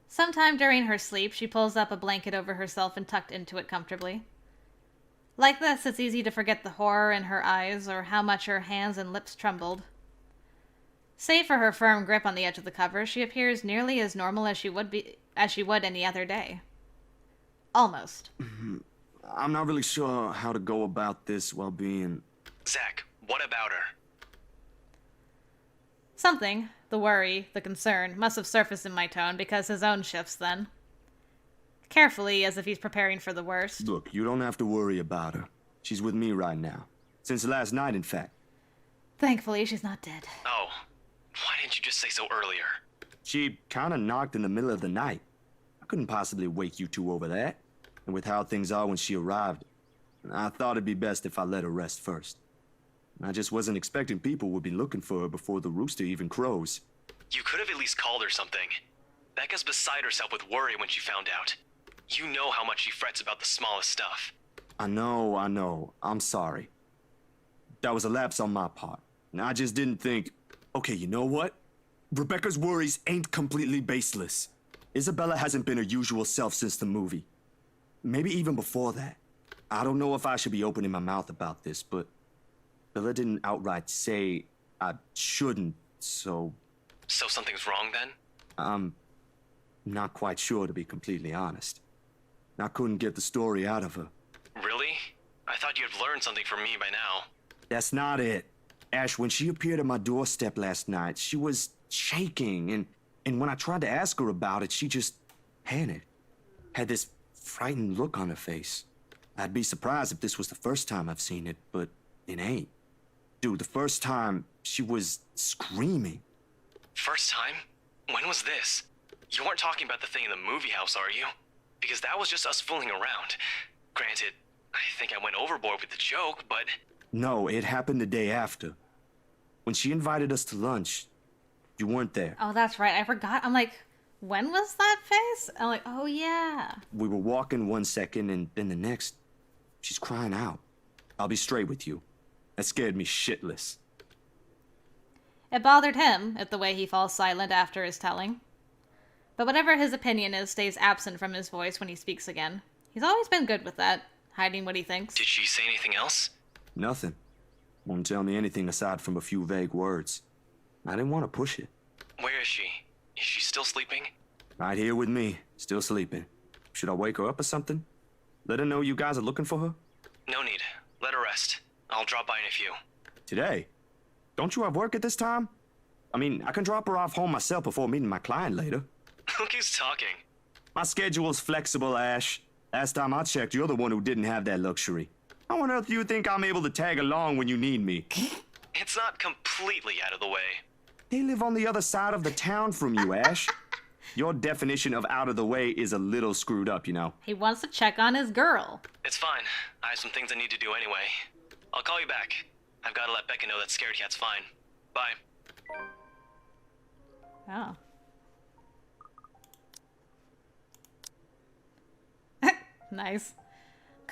Sometime during her sleep, she pulls up a blanket over herself and tucked into it comfortably. Like this, it's easy to forget the horror in her eyes or how much her hands and lips trembled. Save for her firm grip on the edge of the cover, she appears nearly as normal as she would any other day. Almost. I'm not really sure how to go about this while being... Zach, what about her? Something, the worry, the concern, must have surfaced in my tone because his own shifts then. Carefully, as if he's preparing for the worst. Look, you don't have to worry about her. She's with me right now. Since last night, in fact. Thankfully, she's not dead. Oh, why didn't you just say so earlier? She kinda knocked in the middle of the night. I couldn't possibly wake you two over that. And with how things are when she arrived, I thought it'd be best if I let her rest first. I just wasn't expecting people would be looking for her before the rooster even crows. You could have at least called her something. Becca's beside herself with worry when she found out. You know how much she frets about the smallest stuff. I know. I'm sorry. That was a lapse on my part. And I just didn't think... Okay, you know what? Rebecca's worries ain't completely baseless. Isabella hasn't been her usual self since the movie. Maybe even before that. I don't know if I should be opening my mouth about this, but Bella didn't outright say I shouldn't, so... So something's wrong then? I'm not quite sure, to be completely honest. I couldn't get the story out of her. Really? I thought you'd learned something from me by now. That's not it. Ash, when she appeared at my doorstep last night, she was shaking, and when I tried to ask her about it, she just panicked. Had this frightened look on her face. I'd be surprised if this was the first time I've seen it, but it ain't. Dude, the first time, she was screaming. First time? When was this? You weren't talking about the thing in the movie house, are you? Because that was just us fooling around. Granted, I think I went overboard with the joke, but... No, it happened the day after. When she invited us to lunch, you weren't there. Oh, that's right. I forgot. I'm like, when was that face? I'm like, oh yeah. We were walking one second, and then the next, she's crying out. I'll be straight with you. That scared me shitless. It bothered him at the way he falls silent after his telling. But whatever his opinion is stays absent from his voice when he speaks again. He's always been good with that, hiding what he thinks. Did she say anything else? Nothing. Won't tell me anything aside from a few vague words. I didn't want to push it. Where is she? Is she still sleeping? Right here with me, still sleeping. Should I wake her up or something? Let her know you guys are looking for her? No need. Let her rest. I'll drop by in a few. Today? Don't you have work at this time? I mean, I can drop her off home myself before meeting my client later. Look who's talking. My schedule's flexible, Ash. Last time I checked, you're the one who didn't have that luxury. How on earth do you think I'm able to tag along when you need me? It's not completely out of the way. They live on the other side of the town from you, Ash. Your definition of out of the way is a little screwed up, you know. He wants to check on his girl. It's fine. I have some things I need to do anyway. I'll call you back. I've got to let Becca know that Scared Cat's fine. Bye. Oh. Nice.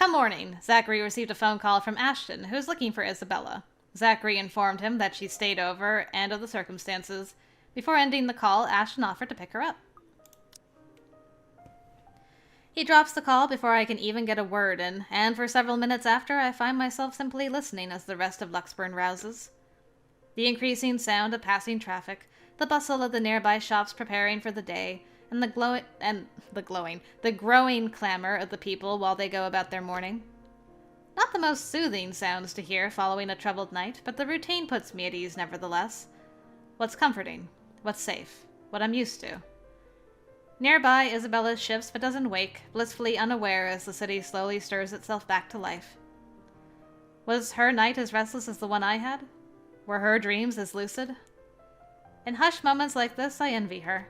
Come morning, Zachary received a phone call from Ashton, who was looking for Isabella. Zachary informed him that she stayed over and of the circumstances. Before ending the call, Ashton offered to pick her up. He drops the call before I can even get a word in, and for several minutes after, I find myself simply listening as the rest of Luxburn rouses. The increasing sound of passing traffic, the bustle of the nearby shops preparing for the day, and the growing clamor of the people while they go about their morning. Not the most soothing sounds to hear following a troubled night, but the routine puts me at ease nevertheless. What's comforting, what's safe, what I'm used to. Nearby, Isabella shifts but doesn't wake, blissfully unaware as the city slowly stirs itself back to life. Was her night as restless as the one I had? Were her dreams as lucid? In hushed moments like this, I envy her.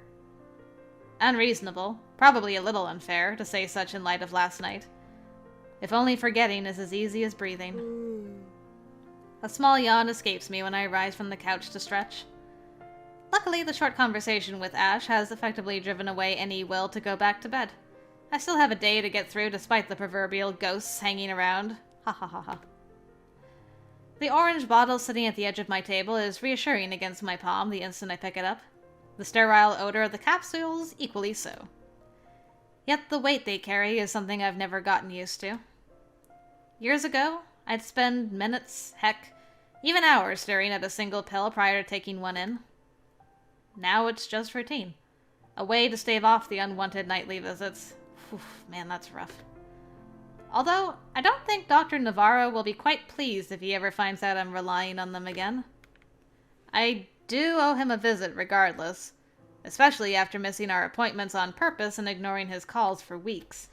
Unreasonable, probably a little unfair, to say such in light of last night. If only forgetting is as easy as breathing. A small yawn escapes me when I rise from the couch to stretch. Luckily, the short conversation with Ash has effectively driven away any will to go back to bed. I still have a day to get through despite the proverbial ghosts hanging around. Ha ha ha ha. The orange bottle sitting at the edge of my table is reassuring against my palm the instant I pick it up. The sterile odor of the capsules equally so. Yet the weight they carry is something I've never gotten used to. Years ago, I'd spend minutes, heck, even hours staring at a single pill prior to taking one in. Now it's just routine. A way to stave off the unwanted nightly visits. Oof, man, that's rough. Although, I don't think Dr. Navarro will be quite pleased if he ever finds out I'm relying on them again. I do owe him a visit regardless, especially after missing our appointments on purpose and ignoring his calls for weeks.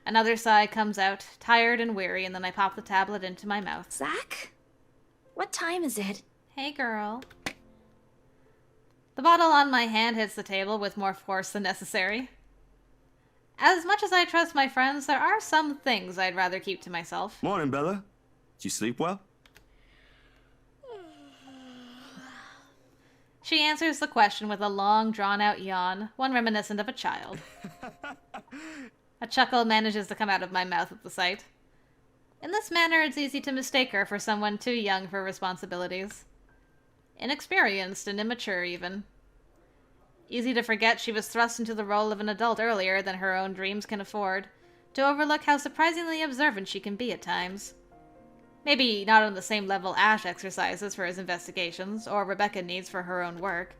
Another sigh comes out, tired and weary, and then I pop the tablet into my mouth. Zach? What time is it? Hey, girl. The bottle on my hand hits the table with more force than necessary. As much as I trust my friends, there are some things I'd rather keep to myself. Morning, Bella. Did you sleep well? She answers the question with a long, drawn-out yawn, one reminiscent of a child. A chuckle manages to come out of my mouth at the sight. In this manner, it's easy to mistake her for someone too young for responsibilities. Inexperienced and immature, even. Easy to forget she was thrust into the role of an adult earlier than her own dreams can afford, to overlook how surprisingly observant she can be at times. Maybe not on the same level Ash exercises for his investigations, or Rebecca needs for her own work,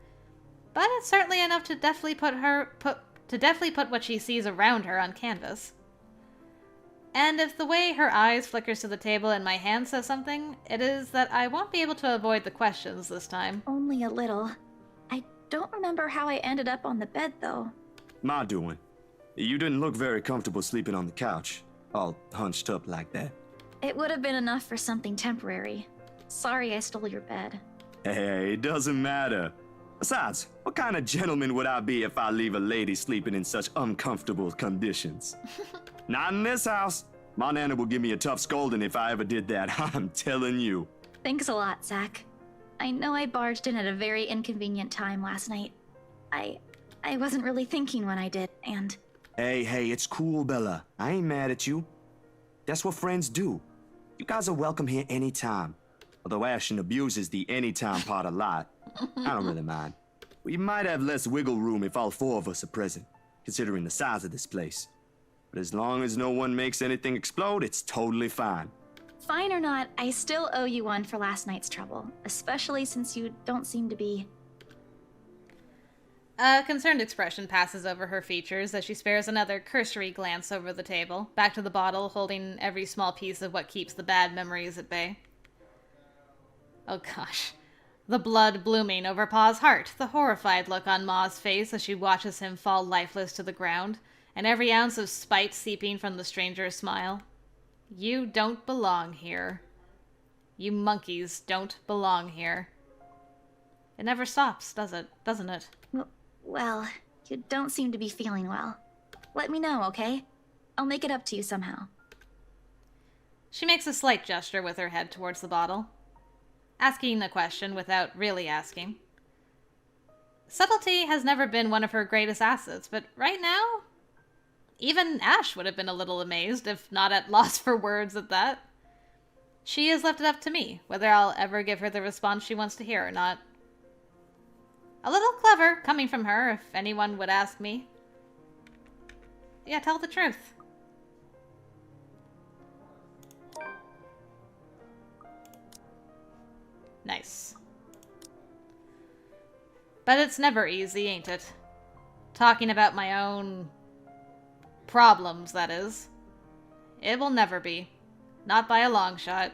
but it's certainly enough to deftly put what she sees around her on canvas. And if the way her eyes flickers to the table and my hand says something, it is that I won't be able to avoid the questions this time. Only a little. I don't remember how I ended up on the bed, though. My doing. You didn't look very comfortable sleeping on the couch, all hunched up like that. It would have been enough for something temporary. Sorry I stole your bed. Hey, it doesn't matter. Besides, what kind of gentleman would I be if I leave a lady sleeping in such uncomfortable conditions? Not in this house. My nana will give me a tough scolding if I ever did that, I'm telling you. Thanks a lot, Zach. I know I barged in at a very inconvenient time last night. I wasn't really thinking when I did, and... Hey, it's cool, Bella. I ain't mad at you. That's what friends do. You guys are welcome here anytime. Although Ashton abuses the anytime part a lot. I don't really mind. We might have less wiggle room if all four of us are present, considering the size of this place. But as long as no one makes anything explode, it's totally fine. Fine or not, I still owe you one for last night's trouble, especially since you don't seem to be... A concerned expression passes over her features as she spares another cursory glance over the table, back to the bottle holding every small piece of what keeps the bad memories at bay. Oh gosh. The blood blooming over Pa's heart, the horrified look on Ma's face as she watches him fall lifeless to the ground, and every ounce of spite seeping from the stranger's smile. You don't belong here. You monkeys don't belong here. It never stops, doesn't it? Well, you don't seem to be feeling well. Let me know, okay? I'll make it up to you somehow. She makes a slight gesture with her head towards the bottle, asking a question without really asking. Subtlety has never been one of her greatest assets, but right now, Even Ash would have been a little amazed, if not at loss for words at that. She has left it up to me, whether I'll ever give her the response she wants to hear or not. A little clever, coming from her, if anyone would ask me. Yeah, tell the truth. Nice. But it's never easy, ain't it? Talking about my own problems, that is. It will never be. Not by a long shot.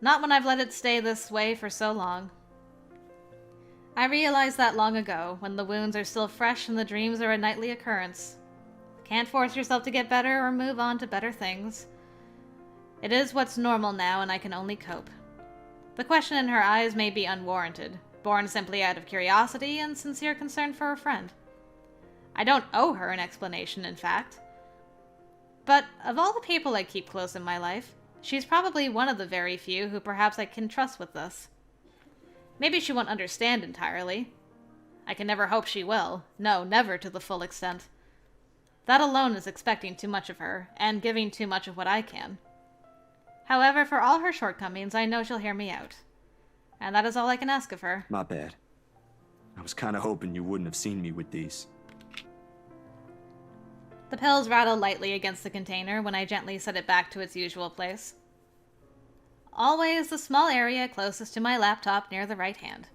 Not when I've let it stay this way for so long. I realized that long ago, when the wounds are still fresh and the dreams are a nightly occurrence. Can't force yourself to get better or move on to better things. It is what's normal now, and I can only cope. The question in her eyes may be unwarranted, born simply out of curiosity and sincere concern for her friend. I don't owe her an explanation, in fact. But of all the people I keep close in my life, she's probably one of the very few who perhaps I can trust with this. Maybe she won't understand entirely. I can never hope she will. No, never to the full extent. That alone is expecting too much of her, and giving too much of what I can. However, for all her shortcomings, I know she'll hear me out. And that is all I can ask of her. My bad. I was kinda hoping you wouldn't have seen me with these. The pills rattle lightly against the container when I gently set it back to its usual place. Always the small area closest to my laptop near the right hand.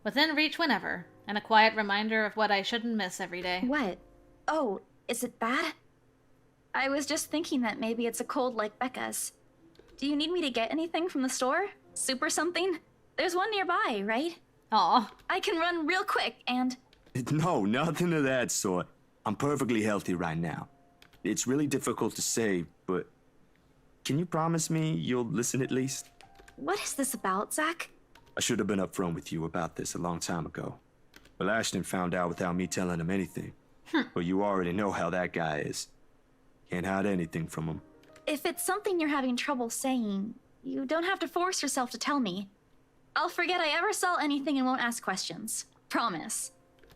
Within reach whenever, and a quiet reminder of what I shouldn't miss every day. What? Oh, is it bad? I was just thinking that maybe it's a cold like Becca's. Do you need me to get anything from the store? Soup or something? There's one nearby, right? Aw. I can run real quick and... No, nothing of that sort. I'm perfectly healthy right now. It's really difficult to say, but can you promise me you'll listen at least? What is this about, Zach? I should have been upfront with you about this a long time ago. Well, Ashton found out without me telling him anything. But you already know how that guy is. Can't hide anything from him. If it's something you're having trouble saying, you don't have to force yourself to tell me. I'll forget I ever saw anything and won't ask questions. Promise.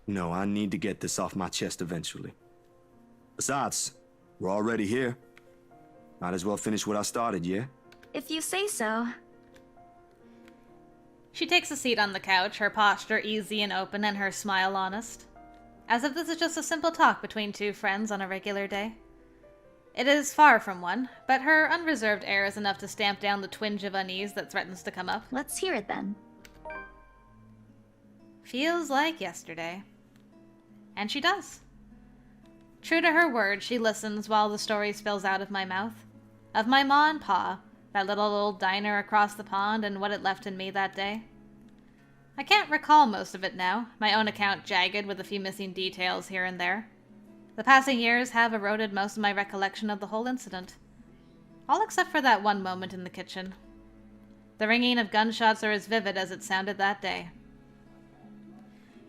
No, I need to get this off my chest eventually. Besides, we're already here. Might as well finish what I started, yeah? If you say so. She takes a seat on the couch, her posture easy and open and her smile honest. As if this is just a simple talk between two friends on a regular day. It is far from one, but her unreserved air is enough to stamp down the twinge of unease that threatens to come up. Let's hear it then. Feels like yesterday. And she does. True to her word, she listens while the story spills out of my mouth. Of my ma and pa, that little old diner across the pond, and what it left in me that day. I can't recall most of it now, my own account jagged with a few missing details here and there. The passing years have eroded most of my recollection of the whole incident. All except for that one moment in the kitchen. The ringing of gunshots are as vivid as it sounded that day.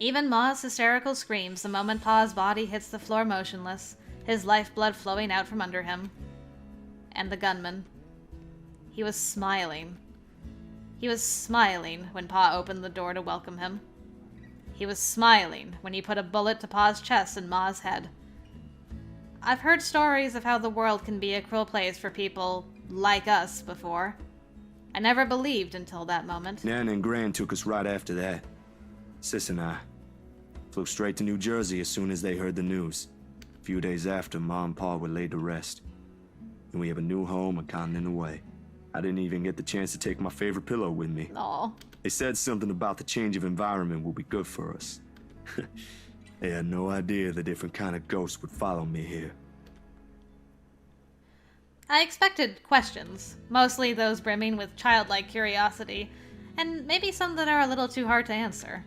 Even Ma's hysterical screams the moment Pa's body hits the floor motionless, his lifeblood flowing out from under him. And the gunman. He was smiling. He was smiling when Pa opened the door to welcome him. He was smiling when he put a bullet to Pa's chest and Ma's head. I've heard stories of how the world can be a cruel place for people like us before. I never believed until that moment. Nan and Gran took us right after that. Sis and I flew straight to New Jersey as soon as they heard the news. A few days after, Ma and Pa were laid to rest. And we have a new home a continent away. I didn't even get the chance to take my favorite pillow with me. Aw. They said something about the change of environment will be good for us. They had no idea the different kind of ghosts would follow me here. I expected questions, mostly those brimming with childlike curiosity, and maybe some that are a little too hard to answer.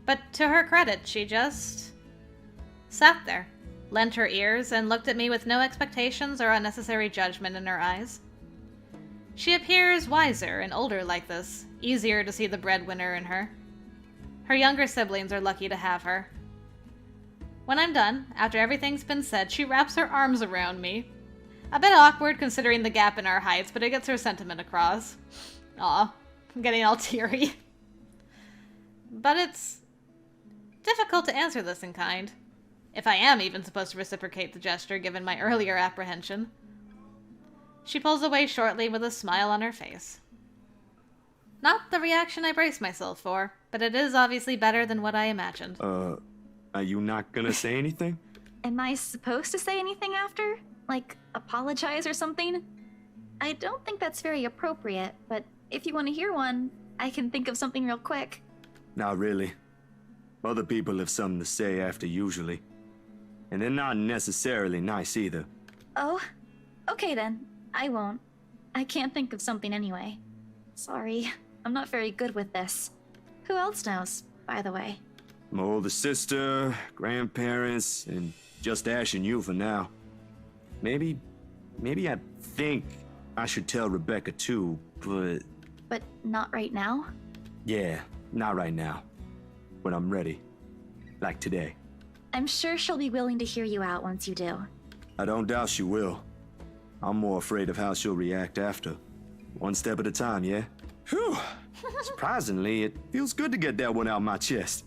But to her credit, she just sat there, lent her ears, and looked at me with no expectations or unnecessary judgment in her eyes. She appears wiser and older like this, easier to see the breadwinner in her. Her younger siblings are lucky to have her. When I'm done, after everything's been said, she wraps her arms around me. A bit awkward considering the gap in our heights, but it gets her sentiment across. Aw, I'm getting all teary. But it's difficult to answer this in kind. If I am even supposed to reciprocate the gesture given my earlier apprehension. She pulls away shortly with a smile on her face. Not the reaction I braced myself for, but it is obviously better than what I imagined. Are you not gonna say anything? Am I supposed to say anything after? Like, apologize or something? I don't think that's very appropriate, but if you want to hear one, I can think of something real quick. Not really. Other people have something to say after usually. And they're not necessarily nice either. Oh? Okay then. I won't. I can't think of something anyway. Sorry. I'm not very good with this. Who else knows, by the way? My older sister, grandparents, and just Ash and you for now. Maybe I think I should tell Rebecca too, but... But not right now? Yeah, not right now. When I'm ready. Like today. I'm sure she'll be willing to hear you out once you do. I don't doubt she will. I'm more afraid of how she'll react after. One step at a time, yeah? Whew! Surprisingly, it feels good to get that one out my chest.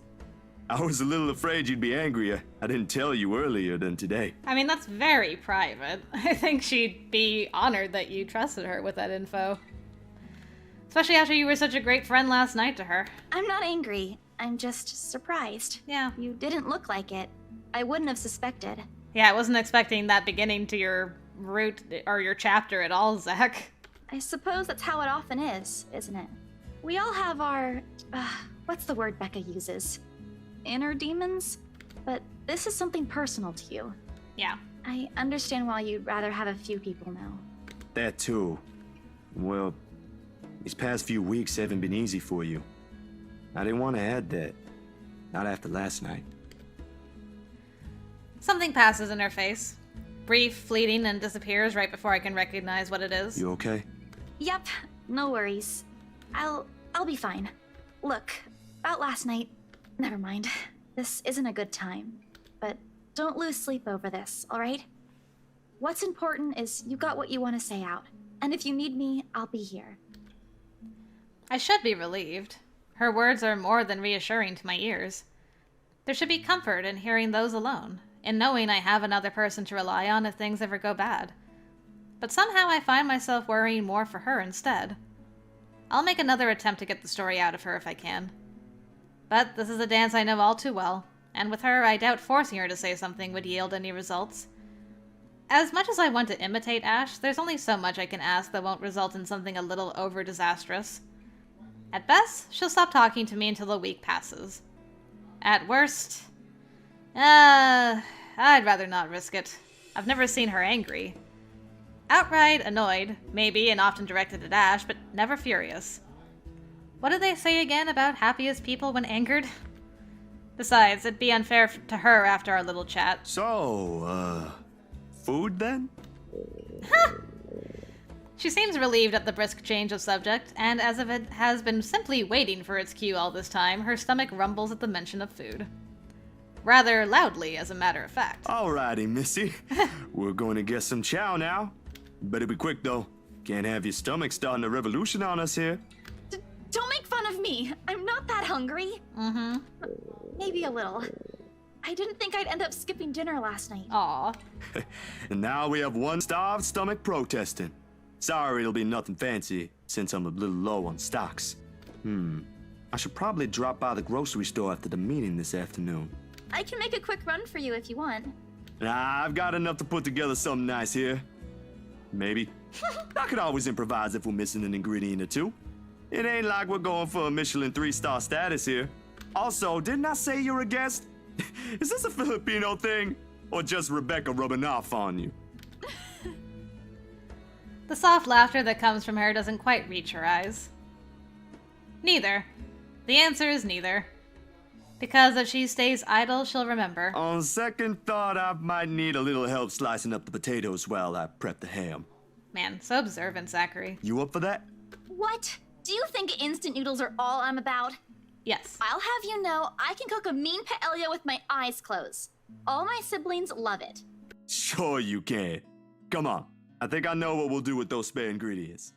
I was a little afraid you'd be angrier. I didn't tell you earlier than today. I mean, that's very private. I think she'd be honored that you trusted her with that info. Especially after you were such a great friend last night to her. I'm not angry. I'm just surprised. Yeah. You didn't look like it. I wouldn't have suspected. Yeah, I wasn't expecting that beginning to your route or your chapter at all, Zach. I suppose that's how it often is, isn't it? We all have our... what's the word Becca uses? Inner demons? But this is something personal to you. Yeah. I understand why you'd rather have a few people know. That too. Well, these past few weeks haven't been easy for you. I didn't want to add that. Not after last night. Something passes in her face. Brief, fleeting, and disappears right before I can recognize what it is. You okay? Yep, no worries. I'll be fine. Look, about last night... Never mind. This isn't a good time. But don't lose sleep over this, alright? What's important is you got what you want to say out. And if you need me, I'll be here. I should be relieved. Her words are more than reassuring to my ears. There should be comfort in hearing those alone, in knowing I have another person to rely on if things ever go bad. But somehow I find myself worrying more for her instead. I'll make another attempt to get the story out of her if I can. But this is a dance I know all too well, and with her, I doubt forcing her to say something would yield any results. As much as I want to imitate Ash, there's only so much I can ask that won't result in something a little over-disastrous. At best, she'll stop talking to me until a week passes. At worst... I'd rather not risk it. I've never seen her angry. Outright annoyed, maybe, and often directed at Ash, but never furious. What did they say again about happiest people when angered? Besides, it'd be unfair to her after our little chat. So, food then? She seems relieved at the brisk change of subject, and as if it has been simply waiting for its cue all this time, her stomach rumbles at the mention of food. Rather loudly, as a matter of fact. Alrighty, Missy. We're going to get some chow now. Better be quick, though. Can't have your stomach starting a revolution on us here. Don't make fun of me! I'm not that hungry! Mm-hmm. Maybe a little. I didn't think I'd end up skipping dinner last night. Aw. And now we have one starved stomach protesting. Sorry it'll be nothing fancy, since I'm a little low on stocks. I should probably drop by the grocery store after the meeting this afternoon. I can make a quick run for you if you want. Nah, I've got enough to put together something nice here. Maybe. I could always improvise if we're missing an ingredient or two. It ain't like we're going for a Michelin 3-star status here. Also, didn't I say you're a guest? Is this a Filipino thing? Or just Rebecca rubbing off on you? The soft laughter that comes from her doesn't quite reach her eyes. Neither. The answer is neither. Because if she stays idle, she'll remember. On second thought, I might need a little help slicing up the potatoes while I prep the ham. Man, so observant, Zachary. You up for that? What? Do you think instant noodles are all I'm about? Yes. I'll have you know I can cook a mean paella with my eyes closed. All my siblings love it. Sure you can. Come on. I think I know what we'll do with those spare ingredients.